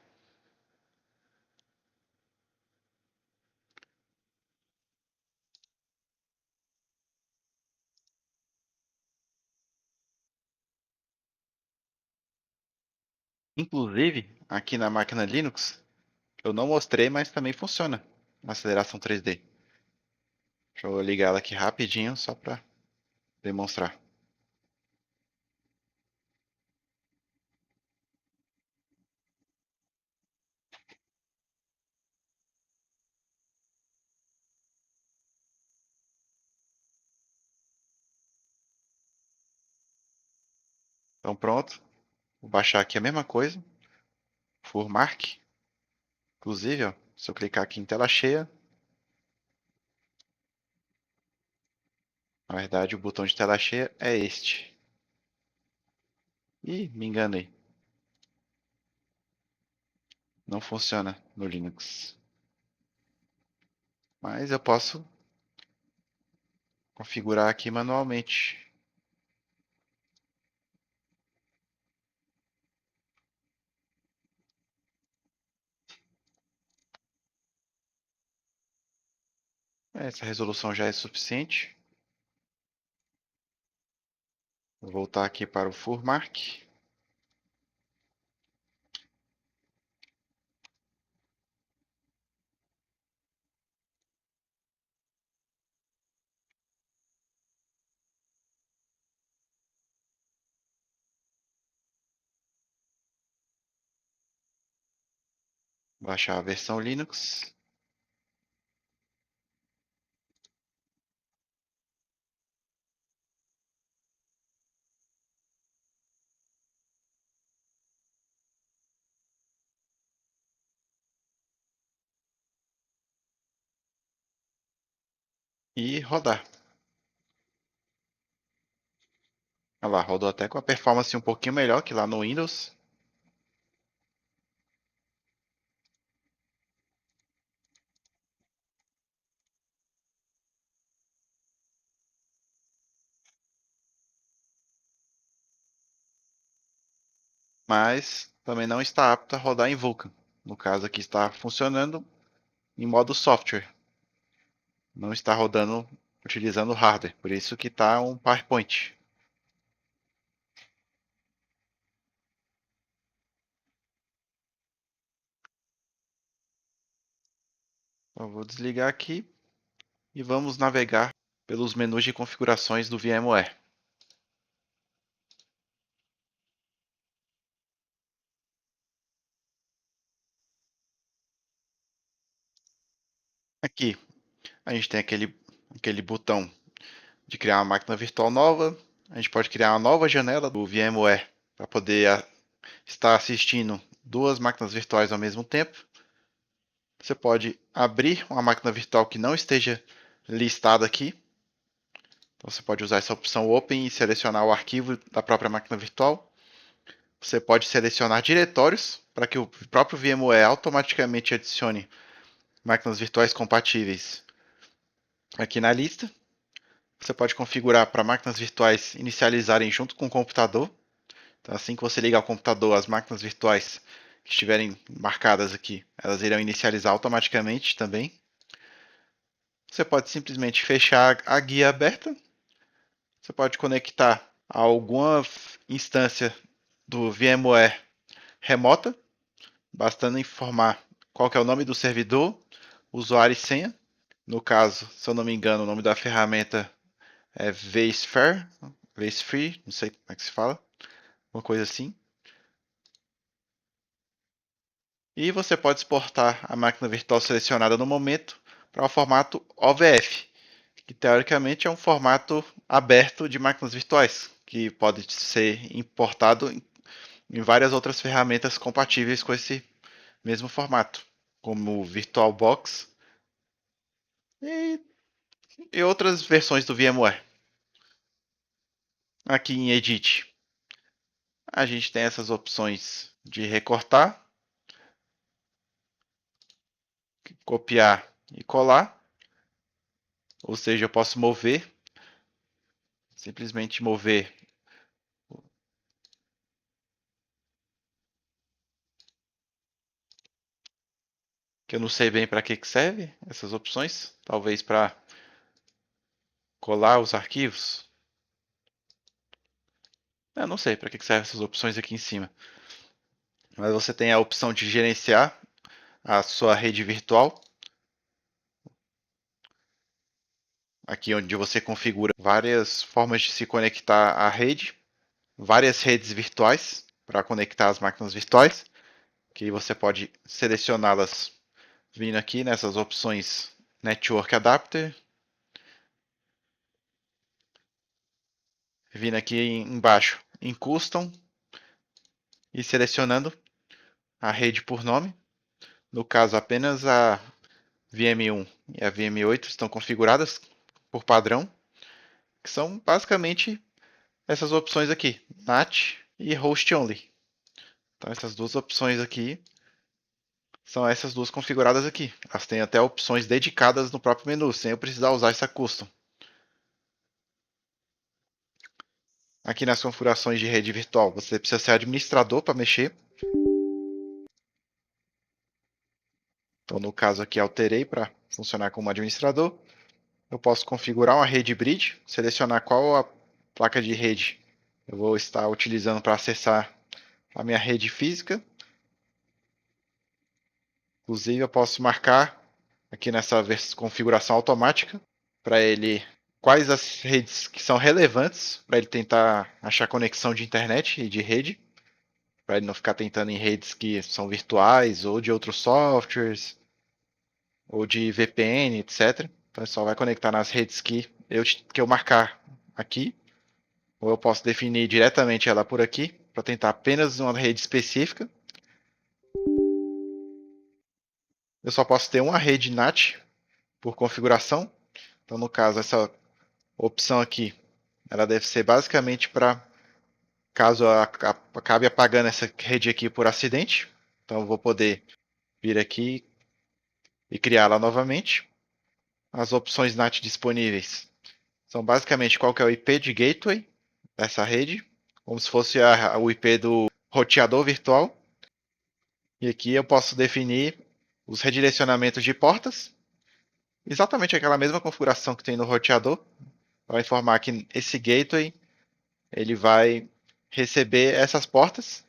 Inclusive, aqui na máquina Linux, eu não mostrei, mas também funciona na aceleração 3D. Deixa eu ligar ela aqui rapidinho, só para demonstrar. Então pronto, vou baixar aqui a mesma coisa, FurMark. Inclusive, ó, se eu clicar aqui em tela cheia, na verdade o botão de tela cheia é este. Ih, me enganei. Não funciona no Linux. Mas eu posso configurar aqui manualmente. Essa resolução já é suficiente. Vou voltar aqui para o FurMark. Baixar a versão Linux. e rodar. Olha lá, rodou até com a performance um pouquinho melhor que lá no Windows. Mas também não está apto a rodar em Vulkan. No caso aqui está funcionando em modo software. Não está rodando utilizando hardware. Por isso que está um PowerPoint. Então, vou desligar aqui e vamos navegar pelos menus de configurações do VMware. Aqui a gente tem aquele botão de criar uma máquina virtual nova. A gente pode criar uma nova janela do VMware para poder estar assistindo duas máquinas virtuais ao mesmo tempo. Você pode abrir uma máquina virtual que não esteja listada aqui. Então você pode usar essa opção Open e selecionar o arquivo da própria máquina virtual. Você pode selecionar diretórios para que o próprio VMware automaticamente adicione máquinas virtuais compatíveis aqui na lista. Você pode configurar para máquinas virtuais inicializarem junto com o computador. Então, assim que você ligar o computador, as máquinas virtuais que estiverem marcadas aqui, elas irão inicializar automaticamente também. Você pode simplesmente fechar a guia aberta. Você pode conectar a alguma instância do VMware remota, bastando informar qual que é o nome do servidor, usuário e senha. No caso, se eu não me engano, o nome da ferramenta é vSphere, vSphere, não sei como é que se fala, uma coisa assim. E você pode exportar a máquina virtual selecionada no momento para o formato OVF, que teoricamente é um formato aberto de máquinas virtuais, que pode ser importado em várias outras ferramentas compatíveis com esse mesmo formato, como VirtualBox e, e outras versões do VMware. Aqui em Edit, a gente tem essas opções de recortar, copiar e colar, ou seja, eu posso mover, simplesmente mover que eu não sei bem para que serve essas opções, talvez para colar os arquivos. Eu não sei para que servem essas opções aqui em cima. Mas você tem a opção de gerenciar a sua rede virtual, aqui onde você configura várias formas de se conectar à rede, várias redes virtuais para conectar as máquinas virtuais, que você pode selecioná-las vindo aqui nessas opções Network Adapter, vindo aqui embaixo em Custom e selecionando a rede por nome. No caso, apenas a VM1 e a VM8 estão configuradas por padrão, que são basicamente essas opções aqui, NAT e Host Only. Então essas duas opções aqui são essas duas configuradas aqui. Elas têm até opções dedicadas no próprio menu, sem eu precisar usar essa custom. Aqui nas configurações de rede virtual, você precisa ser administrador para mexer. Então no caso aqui alterei para funcionar como administrador. Eu posso configurar uma rede bridge, selecionar qual a placa de rede eu vou estar utilizando para acessar a minha rede física. Inclusive, eu posso marcar aqui nessa configuração automática para ele quais as redes que são relevantes para ele tentar achar conexão de internet e de rede, para ele não ficar tentando em redes que são virtuais ou de outros softwares ou de VPN, etc. Então, ele só vai conectar nas redes que eu marcar aqui, ou eu posso definir diretamente ela por aqui para tentar apenas uma rede específica. Eu só posso ter uma rede NAT por configuração. Então, no caso, essa opção aqui, ela deve ser basicamente para caso acabe apagando essa rede aqui por acidente. Então, eu vou poder vir aqui e criá-la novamente. As opções NAT disponíveis são basicamente qual que é o IP de gateway dessa rede, como se fosse o IP do roteador virtual. E aqui eu posso definir os redirecionamentos de portas, exatamente aquela mesma configuração que tem no roteador, para informar que esse gateway ele vai receber essas portas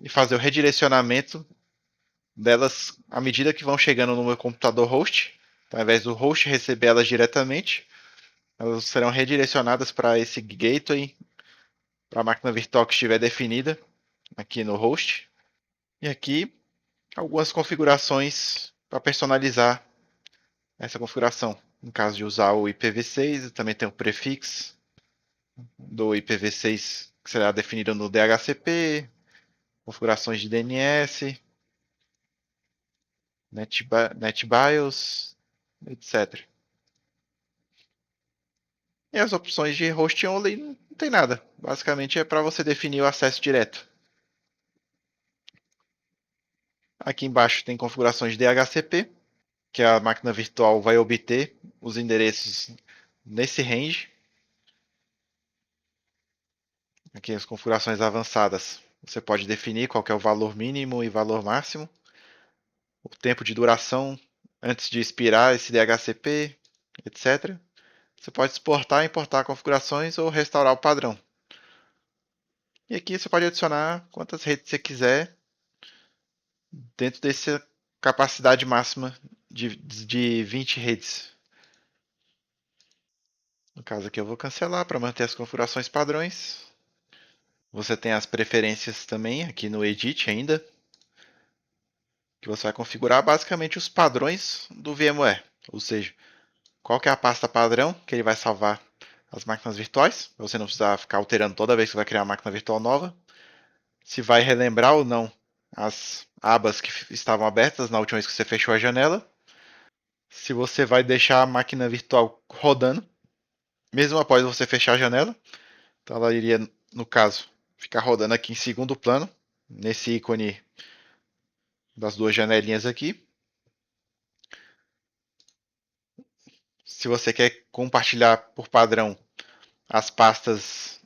e fazer o redirecionamento delas à medida que vão chegando no meu computador host. Então, ao invés do host receber elas diretamente, elas serão redirecionadas para esse gateway, para a máquina virtual que estiver definida aqui no host. E aqui algumas configurações para personalizar essa configuração. No caso de usar o IPv6, também tem o prefixo do IPv6 que será definido no DHCP, configurações de DNS, NetBIOS, etc. E as opções de host only não tem nada. Basicamente é para você definir o acesso direto. Aqui embaixo tem configurações de DHCP, que a máquina virtual vai obter os endereços nesse range. Aqui as configurações avançadas. Você pode definir qual é o valor mínimo e valor máximo, o tempo de duração antes de expirar esse DHCP, etc. Você pode exportar e importar configurações ou restaurar o padrão. E aqui você pode adicionar quantas redes você quiser dentro dessa capacidade máxima de 20 redes. No caso aqui eu vou cancelar para manter as configurações padrões. Você tem as preferências também aqui no Edit ainda, que você vai configurar basicamente os padrões do VMware, ou seja, qual que é a pasta padrão que ele vai salvar as máquinas virtuais, para você não precisar ficar alterando toda vez que vai criar uma máquina virtual nova, se vai relembrar ou não as abas que estavam abertas na última vez que você fechou a janela, se você vai deixar a máquina virtual rodando, mesmo após você fechar a janela, então ela iria, no caso, ficar rodando aqui em segundo plano, nesse ícone das duas janelinhas aqui. Se você quer compartilhar por padrão as pastas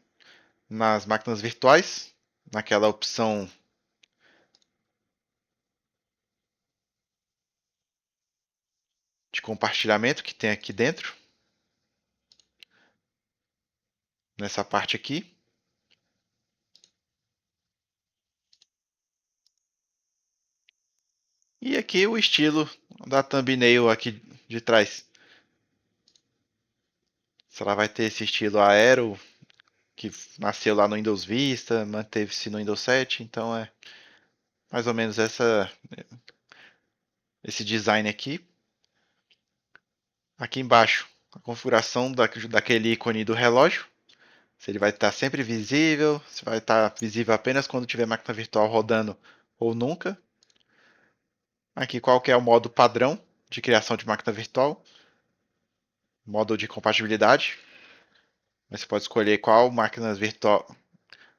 nas máquinas virtuais, naquela opção de compartilhamento que tem aqui dentro, nessa parte aqui. E aqui o estilo da thumbnail aqui de trás. Se ela vai ter esse estilo aero, que nasceu lá no Windows Vista, manteve-se no Windows 7, então é mais ou menos esse design aqui. Aqui embaixo, a configuração daquele ícone do relógio. Se ele vai estar sempre visível, se vai estar visível apenas quando tiver máquina virtual rodando ou nunca. Aqui qual que é o modo padrão de criação de máquina virtual, modo de compatibilidade. Você pode escolher qual máquina virtual,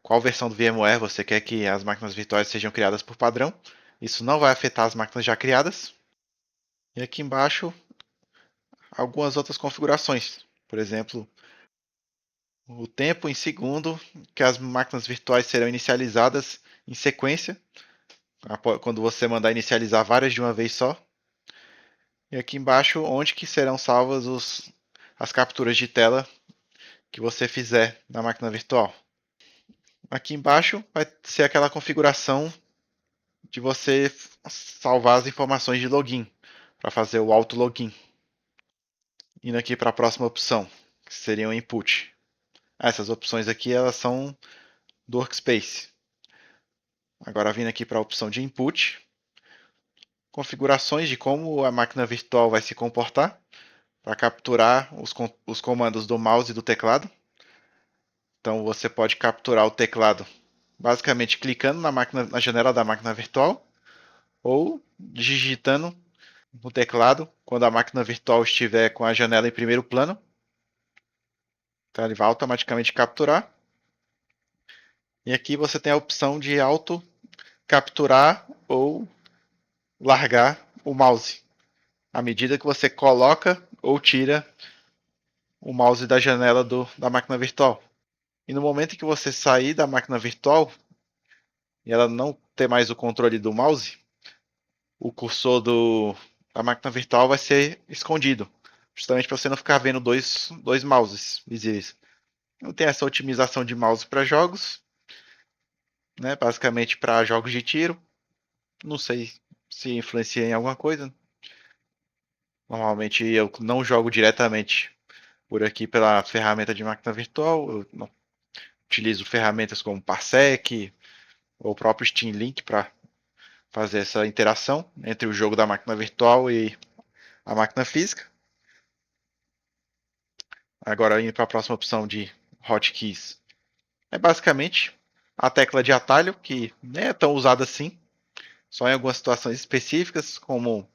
qual versão do VMware você quer que as máquinas virtuais sejam criadas por padrão. Isso não vai afetar as máquinas já criadas. E aqui embaixo, algumas outras configurações. Por exemplo, o tempo em segundo que as máquinas virtuais serão inicializadas em sequência, quando você mandar inicializar várias de uma vez só. E aqui embaixo, onde que serão salvas as capturas de tela que você fizer na máquina virtual. Aqui embaixo vai ser aquela configuração de você salvar as informações de login, para fazer o auto login. Indo aqui para a próxima opção, que seria o input. Essas opções aqui elas são do Workspace. Agora vindo aqui para a opção de input, configurações de como a máquina virtual vai se comportar para capturar os comandos do mouse e do teclado. Então você pode capturar o teclado basicamente clicando na janela da máquina virtual ou digitando no teclado quando a máquina virtual estiver com a janela em primeiro plano. Então ele vai automaticamente capturar. E aqui você tem a opção de auto capturar ou largar o mouse à medida que você coloca ou tira o mouse da janela da máquina virtual. E no momento em que você sair da máquina virtual e ela não ter mais o controle do mouse, o cursor da máquina virtual vai ser escondido, justamente para você não ficar vendo dois mouses visíveis. Então tem essa otimização de mouse para jogos, né, basicamente para jogos de tiro. Não sei se influencia em alguma coisa. Normalmente eu não jogo diretamente por aqui pela ferramenta de máquina virtual. Eu não utilizo ferramentas como Parsec ou o próprio Steam Link para fazer essa interação entre o jogo da máquina virtual e a máquina física. Agora indo para a próxima opção de hotkeys. É basicamente a tecla de atalho, que nem é tão usada assim, só em algumas situações específicas, como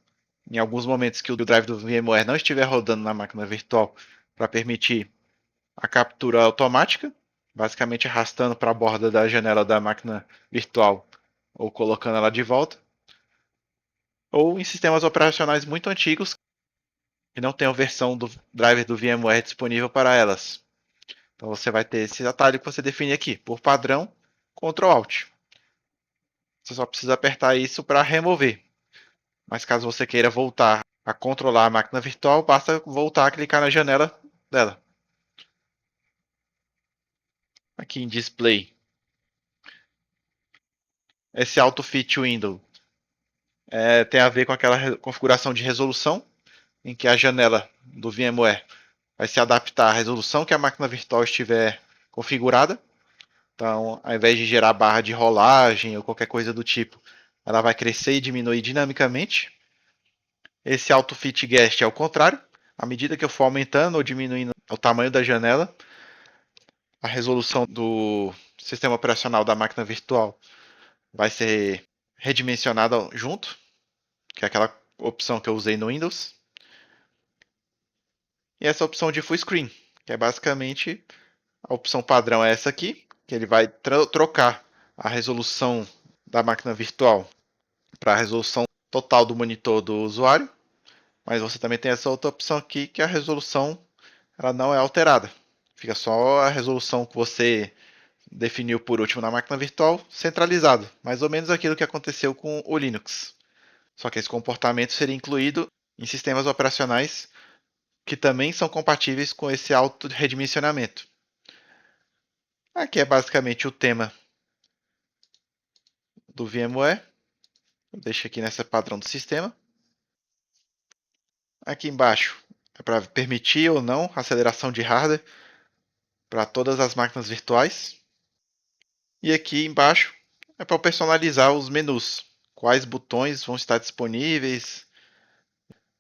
em alguns momentos que o drive do VMware não estiver rodando na máquina virtual para permitir a captura automática, basicamente arrastando para a borda da janela da máquina virtual ou colocando ela de volta, ou em sistemas operacionais muito antigos que não tem a versão do driver do VMware disponível para elas. Então você vai ter esse atalho que você define aqui, por padrão, Ctrl Alt. Você só precisa apertar isso para remover. Mas caso você queira voltar a controlar a máquina virtual, basta voltar a clicar na janela dela. Aqui em Display. Esse Auto Fit Window tem a ver com aquela configuração de resolução, em que a janela do VMware vai se adaptar à resolução que a máquina virtual estiver configurada. Então, ao invés de gerar barra de rolagem ou qualquer coisa do tipo, ela vai crescer e diminuir dinamicamente. Esse Auto Fit Guest é o contrário. À medida que eu for aumentando ou diminuindo o tamanho da janela, a resolução do sistema operacional da máquina virtual vai ser redimensionada junto, que é aquela opção que eu usei no Windows. E essa opção de Full Screen, que é basicamente a opção padrão é essa aqui, que ele vai trocar a resolução da máquina virtual para a resolução total do monitor do usuário, mas você também tem essa outra opção aqui, que a resolução ela não é alterada. Fica só a resolução que você definiu por último na máquina virtual, centralizado. Mais ou menos aquilo que aconteceu com o Linux. Só que esse comportamento seria incluído em sistemas operacionais que também são compatíveis com esse auto-redimensionamento. Aqui é basicamente o tema do VMware. Eu deixo aqui nessa padrão do sistema. Aqui embaixo é para permitir ou não aceleração de hardware para todas as máquinas virtuais. E aqui embaixo é para personalizar os menus. Quais botões vão estar disponíveis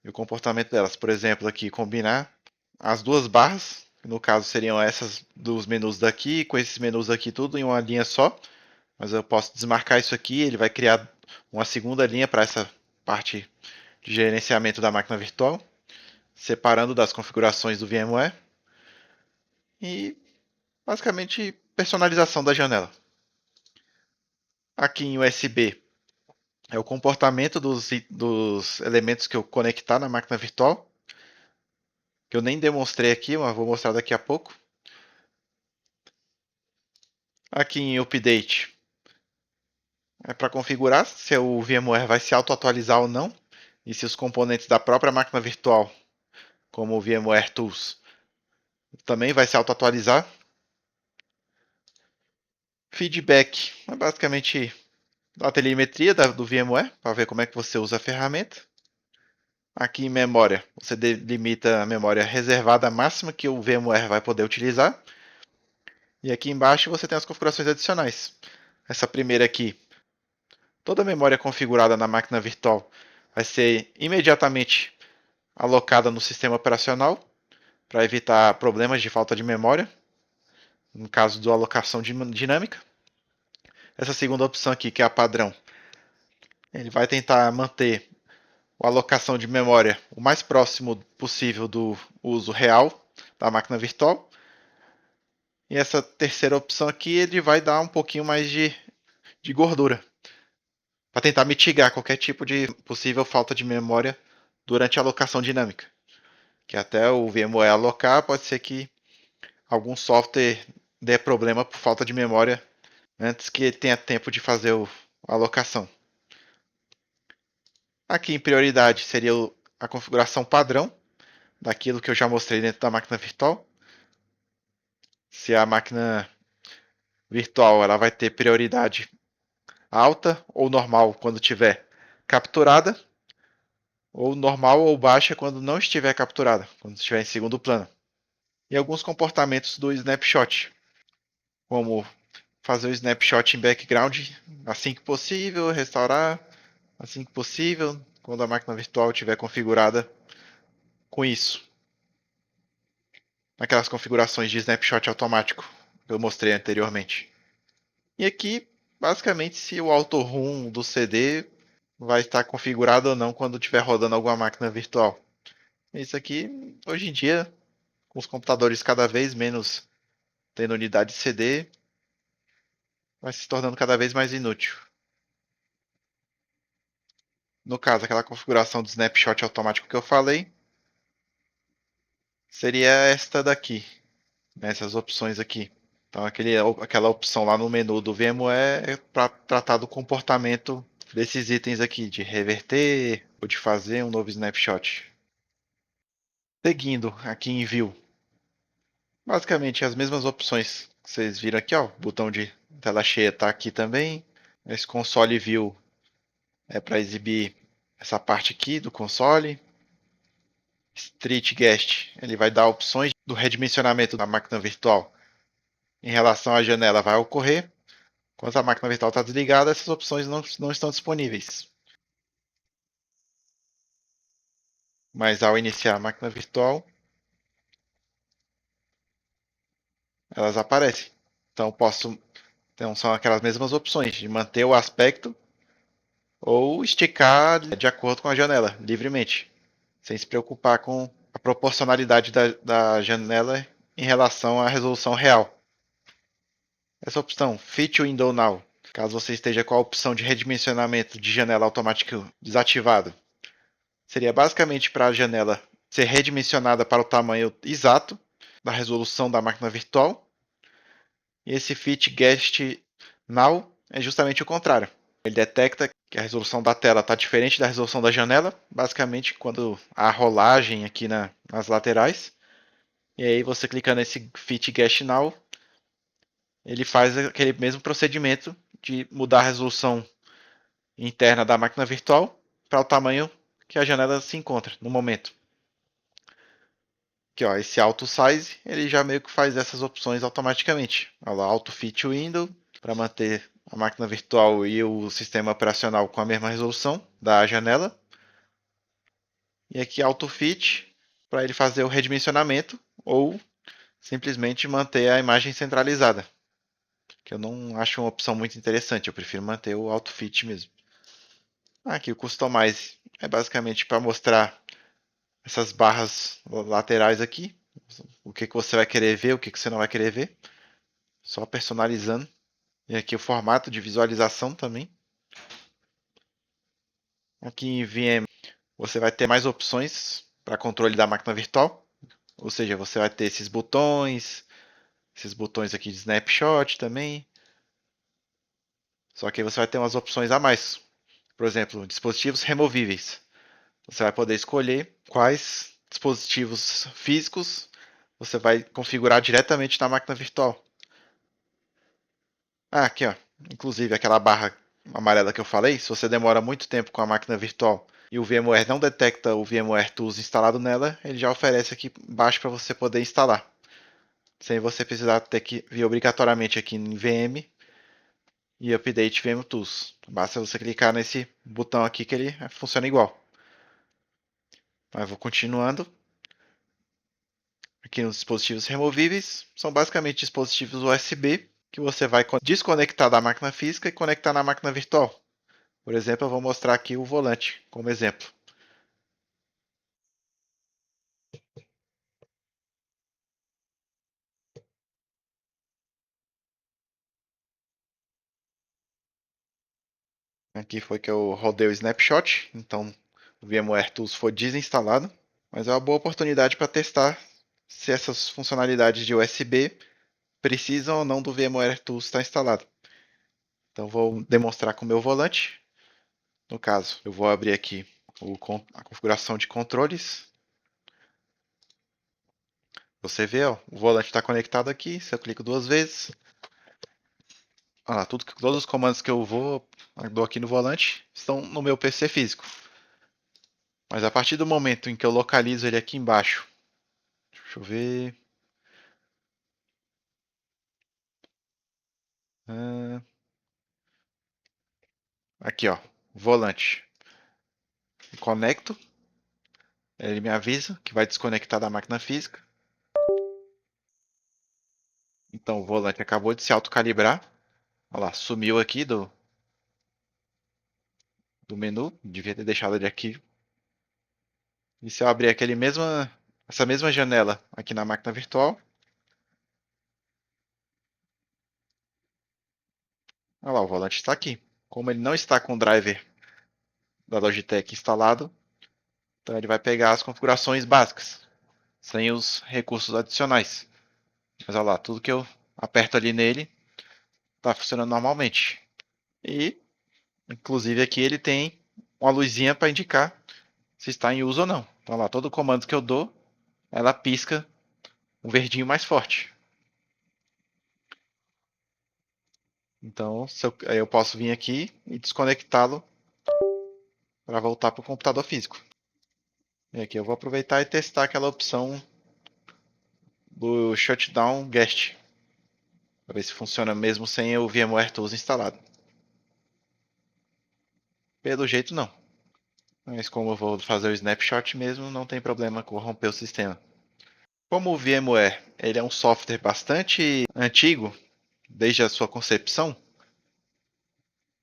e o comportamento delas. Por exemplo, aqui combinar as duas barras, que no caso seriam essas dos menus daqui, com esses menus aqui tudo em uma linha só. Mas eu posso desmarcar isso aqui, ele vai criar uma segunda linha para essa parte de gerenciamento da máquina virtual, separando das configurações do VMware e basicamente personalização da janela. Aqui em USB é o comportamento dos elementos que eu conectar na máquina virtual, que eu nem demonstrei aqui, mas vou mostrar daqui a pouco. Aqui em Update é para configurar se o VMware vai se auto-atualizar ou não, e se os componentes da própria máquina virtual, como o VMware Tools, também vai se auto-atualizar. Feedback é basicamente a telemetria do VMware, para ver como é que você usa a ferramenta. Aqui em memória, você delimita a memória reservada máxima que o VMware vai poder utilizar. E aqui embaixo você tem as configurações adicionais. Essa primeira aqui, toda a memória configurada na máquina virtual vai ser imediatamente alocada no sistema operacional para evitar problemas de falta de memória, no caso da alocação dinâmica. Essa segunda opção aqui, que é a padrão, ele vai tentar manter a alocação de memória o mais próximo possível do uso real da máquina virtual. E essa terceira opção aqui, ele vai dar um pouquinho mais de gordura, para tentar mitigar qualquer tipo de possível falta de memória durante a alocação dinâmica. Que até o VMware alocar, pode ser que algum software dê problema por falta de memória antes que ele tenha tempo de fazer a alocação. Aqui em prioridade seria a configuração padrão daquilo que eu já mostrei dentro da máquina virtual. Se a máquina virtual ela vai ter prioridade alta ou normal quando estiver capturada, ou normal ou baixa quando não estiver capturada, quando estiver em segundo plano. E alguns comportamentos do snapshot, como fazer o snapshot em background assim que possível, restaurar assim que possível, quando a máquina virtual estiver configurada com isso. Aquelas configurações de snapshot automático que eu mostrei anteriormente. E aqui, basicamente, se o auto-run do CD vai estar configurado ou não quando estiver rodando alguma máquina virtual. Isso aqui, hoje em dia, com os computadores cada vez menos tendo unidade de CD, vai se tornando cada vez mais inútil. No caso, aquela configuração do snapshot automático que eu falei, seria esta daqui, nessas opções aqui. Então, aquela opção lá no menu do VMware é para tratar do comportamento desses itens aqui, de reverter ou de fazer um novo snapshot. Seguindo aqui em View, basicamente as mesmas opções que vocês viram aqui, ó, o botão de tela cheia está aqui também. Esse console View é para exibir essa parte aqui do console. Street Guest, ele vai dar opções do redimensionamento da máquina virtual em relação à janela vai ocorrer. Quando a máquina virtual está desligada, essas opções não estão disponíveis. Mas ao iniciar a máquina virtual, elas aparecem. Então são aquelas mesmas opções de manter o aspecto ou esticar de acordo com a janela, livremente, sem se preocupar com a proporcionalidade da janela em relação à resolução real. Essa opção, Fit Window Now, caso você esteja com a opção de redimensionamento de janela automática desativada, seria basicamente para a janela ser redimensionada para o tamanho exato da resolução da máquina virtual. E esse Fit Guest Now é justamente o contrário. Ele detecta que a resolução da tela está diferente da resolução da janela, basicamente quando há rolagem aqui nas laterais. E aí você clica nesse Fit Guest Now, ele faz aquele mesmo procedimento de mudar a resolução interna da máquina virtual para o tamanho que a janela se encontra no momento. Aqui, ó, esse Auto Size, ele já meio que faz essas opções automaticamente. Olha lá, Auto Fit Window, para manter a máquina virtual e o sistema operacional com a mesma resolução da janela. E aqui Auto Fit, para ele fazer o redimensionamento ou simplesmente manter a imagem centralizada. Que eu não acho uma opção muito interessante, eu prefiro manter o Auto Fit mesmo. Aqui o Customize é basicamente para mostrar essas barras laterais aqui, o que você vai querer ver, o que você não vai querer ver, só personalizando. E aqui o formato de visualização também. Aqui em VM você vai ter mais opções para controle da máquina virtual, ou seja, você vai ter esses botões aqui de snapshot também. Só que aí você vai ter umas opções a mais. Por exemplo, dispositivos removíveis. Você vai poder escolher quais dispositivos físicos você vai configurar diretamente na máquina virtual. Ah, aqui ó, inclusive aquela barra amarela que eu falei, se você demora muito tempo com a máquina virtual e o VMware não detecta o VMware Tools instalado nela, ele já oferece aqui embaixo para você poder instalar, sem você precisar ter que vir obrigatoriamente aqui em VM e Update VM Tools. Basta você clicar nesse botão aqui que ele funciona igual. Então, eu vou continuando. Aqui nos dispositivos removíveis, são basicamente dispositivos USB que você vai desconectar da máquina física e conectar na máquina virtual. Por exemplo, eu vou mostrar aqui o volante como exemplo. Aqui foi que eu rodei o snapshot, então o VMware Tools foi desinstalado, mas é uma boa oportunidade para testar se essas funcionalidades de USB precisam ou não do VMware Tools estar instalado. Então vou demonstrar com o meu volante. No caso, eu vou abrir aqui a configuração de controles. Você vê, ó, o volante está conectado aqui. Se eu clico duas vezes, olha lá, todos os comandos que eu dou aqui no volante estão no meu PC físico. Mas a partir do momento em que eu localizo ele aqui embaixo, deixa eu ver. ah, Aqui, ó, volante. Eu conecto, ele me avisa que vai desconectar da máquina física. Então o volante acabou de se autocalibrar. Olha lá, sumiu aqui do menu. Devia ter deixado ele aqui. E se eu abrir essa mesma janela aqui na máquina virtual, olha lá, o volante está aqui. Como ele não está com o driver da Logitech instalado, então ele vai pegar as configurações básicas, sem os recursos adicionais. Mas olha lá, tudo que eu aperto ali nele está funcionando normalmente. E, inclusive, aqui ele tem uma luzinha para indicar se está em uso ou não. Então, olha lá, todo comando que eu dou, ela pisca um verdinho mais forte. Então, aí eu posso vir aqui e desconectá-lo para voltar para o computador físico. E aqui eu vou aproveitar e testar aquela opção do Shutdown Guest, para ver se funciona mesmo sem o VMware Tools instalado. Pelo jeito não, mas como eu vou fazer o snapshot mesmo, não tem problema corromper o sistema. Como o VMware ele é um software bastante antigo, desde a sua concepção,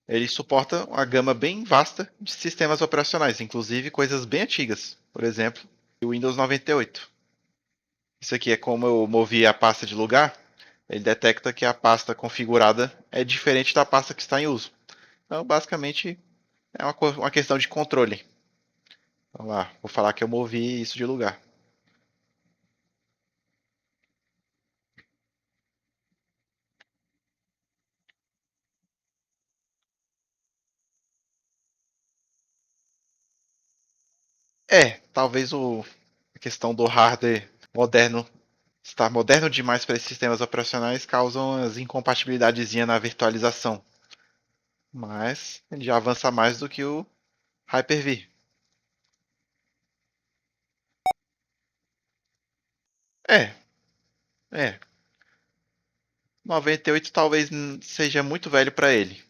ele suporta uma gama bem vasta de sistemas operacionais, inclusive coisas bem antigas, por exemplo, o Windows 98. Isso aqui é como eu movi a pasta de lugar, ele detecta que a pasta configurada é diferente da pasta que está em uso. Então, basicamente, é uma questão de controle. Vamos lá, vou falar que eu movi isso de lugar. Talvez a questão do hardware moderno estar moderno demais para esses sistemas operacionais causam as incompatibilidades na virtualização. Mas ele já avança mais do que o Hyper-V. É, é. 98 talvez seja muito velho para ele.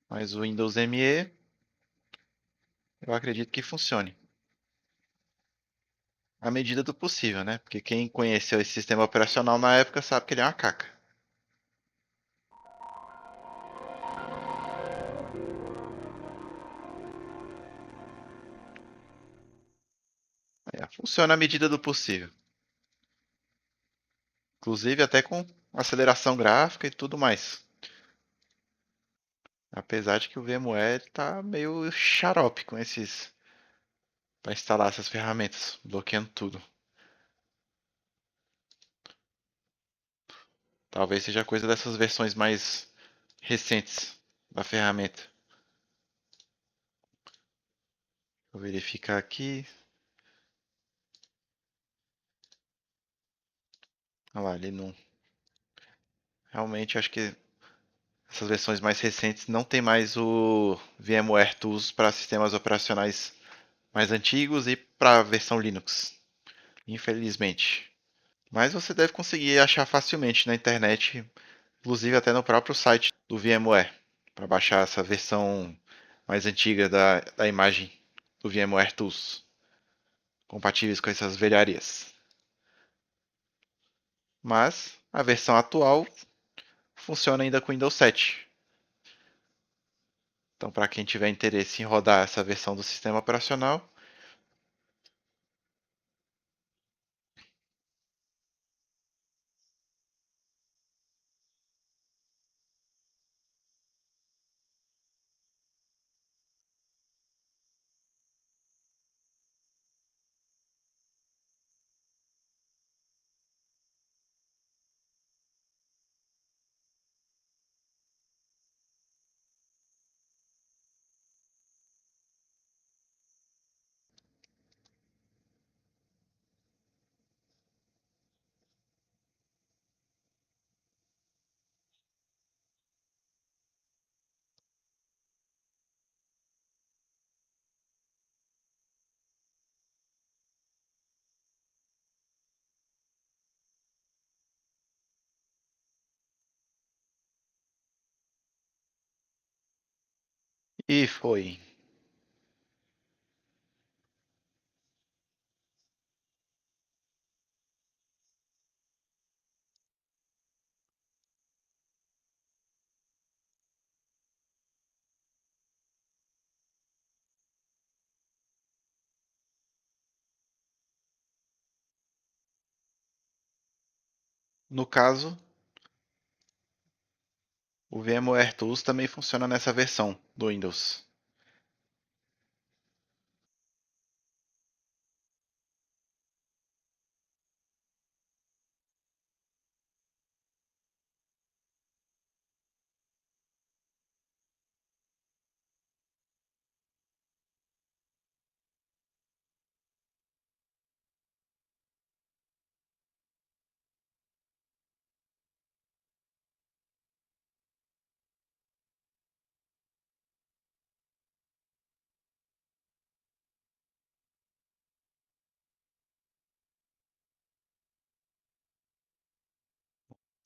Mas o Windows ME eu acredito que funcione. À medida do possível, né? Porque quem conheceu esse sistema operacional na época sabe que ele é uma caca. Funciona à medida do possível. Inclusive até com aceleração gráfica e tudo mais. Apesar de que o VMware tá meio xarope com esses para instalar essas ferramentas, bloqueando tudo. Talvez seja coisa dessas versões mais recentes da ferramenta. Vou verificar aqui. Olha lá, ele não. Realmente acho que essas versões mais recentes não tem mais o VMware Tools para sistemas operacionais mais antigos e para a versão Linux, infelizmente. Mas você deve conseguir achar facilmente na internet, inclusive até no próprio site do VMware, para baixar essa versão mais antiga da imagem do VMware Tools, compatíveis com essas velharias. Mas a versão atual funciona ainda com Windows 7. Então, para quem tiver interesse em rodar essa versão do sistema operacional, E foi. No caso, o VMware Tools também funciona nessa versão do Windows.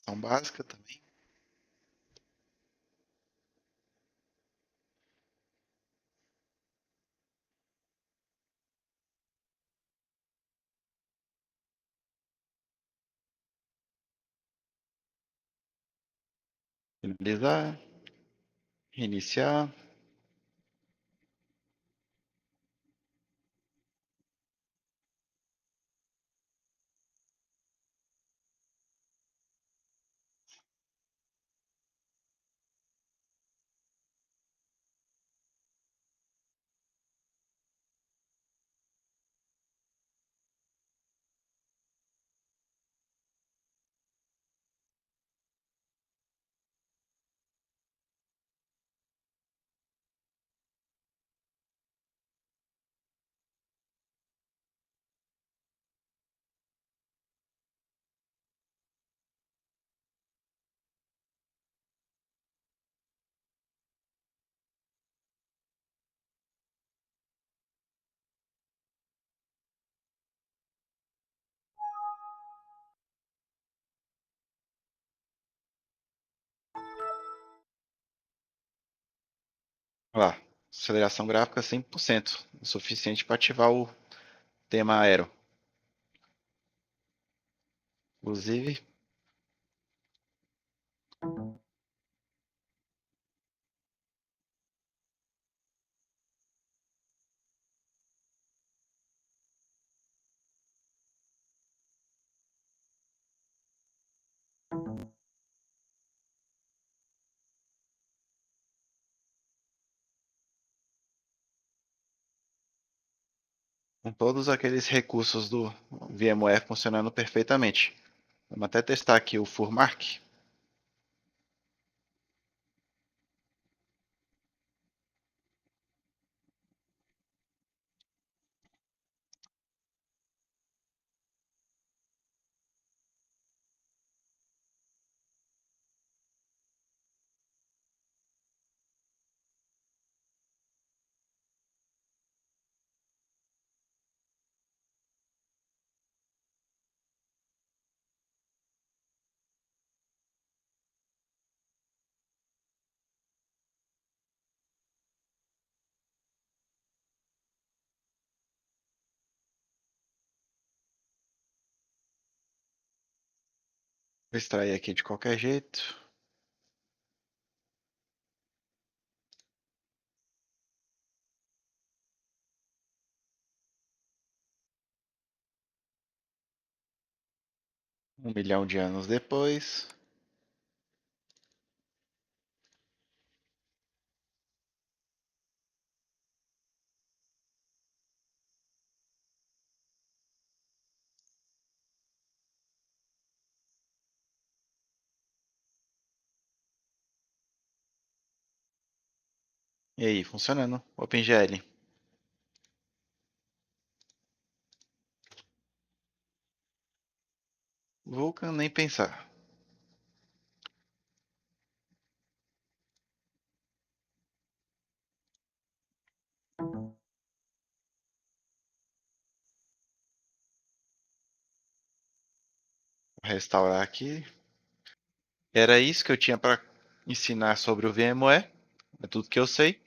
São básica também. Finalizar, reiniciar. Olha lá, aceleração gráfica 100%, o suficiente para ativar o tema aero. Inclusive, com todos aqueles recursos do VMware funcionando perfeitamente. Vamos até testar aqui o FurMark. Vou extrair aqui de qualquer jeito. Um milhão de anos depois. E aí, funcionando. OpenGL. Vulkan nem pensar. Vou restaurar aqui. Era isso que eu tinha para ensinar sobre o VMware. É tudo que eu sei.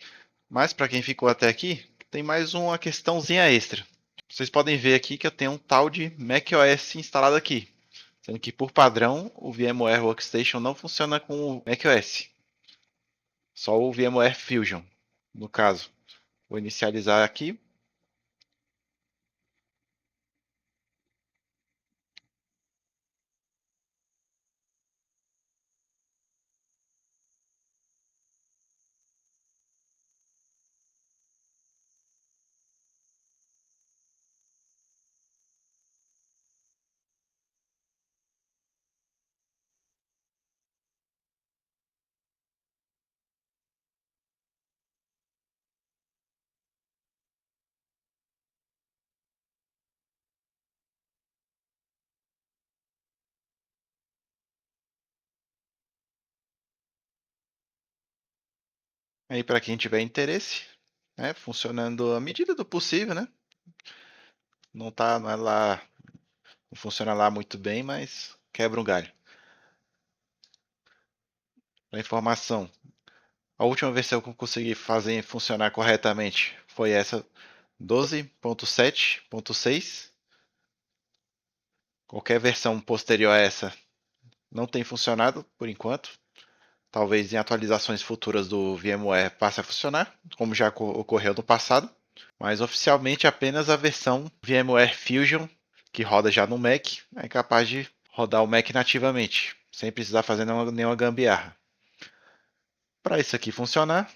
Mas para quem ficou até aqui, tem mais uma questãozinha extra. Vocês podem ver aqui que eu tenho um tal de macOS instalado aqui, sendo que por padrão o VMware Workstation não funciona com o macOS, só o VMware Fusion, no caso. Vou inicializar aqui. Aí para quem tiver interesse, né, funcionando à medida do possível, né? Não é lá, não funciona lá muito bem, mas quebra um galho. Para informação, a última versão que eu consegui fazer funcionar corretamente foi essa 12.7.6. Qualquer versão posterior a essa não tem funcionado por enquanto. Talvez em atualizações futuras do VMware passe a funcionar, como já ocorreu no passado. Mas oficialmente apenas a versão VMware Fusion, que roda já no Mac, é capaz de rodar o Mac nativamente, sem precisar fazer nenhuma gambiarra. Para isso aqui funcionar,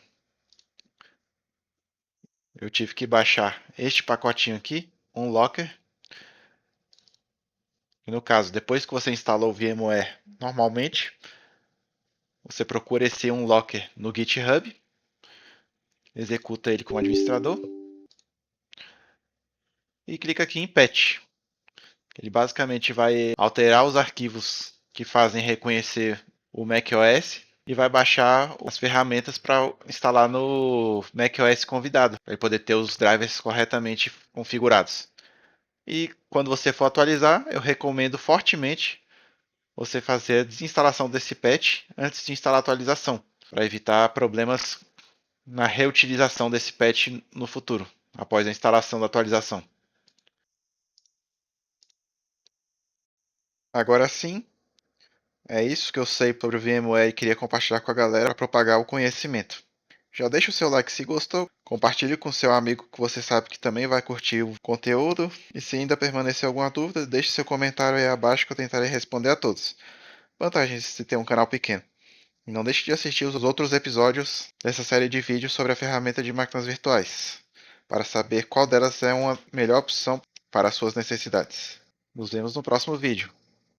eu tive que baixar este pacotinho aqui, Unlocker. E no caso, depois que você instalou o VMware normalmente, você procura esse Unlocker no GitHub, executa ele como administrador e clica aqui em Patch. Ele basicamente vai alterar os arquivos que fazem reconhecer o macOS e vai baixar as ferramentas para instalar no macOS convidado, para ele poder ter os drivers corretamente configurados. E quando você for atualizar, eu recomendo fortemente você fazer a desinstalação desse patch antes de instalar a atualização, para evitar problemas na reutilização desse patch no futuro, após a instalação da atualização. Agora sim, é isso que eu sei sobre o VMware e queria compartilhar com a galera para propagar o conhecimento. Já deixa o seu like se gostou, compartilhe com seu amigo que você sabe que também vai curtir o conteúdo e se ainda permanecer alguma dúvida, deixe seu comentário aí abaixo que eu tentarei responder a todos. Vantagens de se ter um canal pequeno. E não deixe de assistir os outros episódios dessa série de vídeos sobre a ferramenta de máquinas virtuais, para saber qual delas é uma melhor opção para as suas necessidades. Nos vemos no próximo vídeo.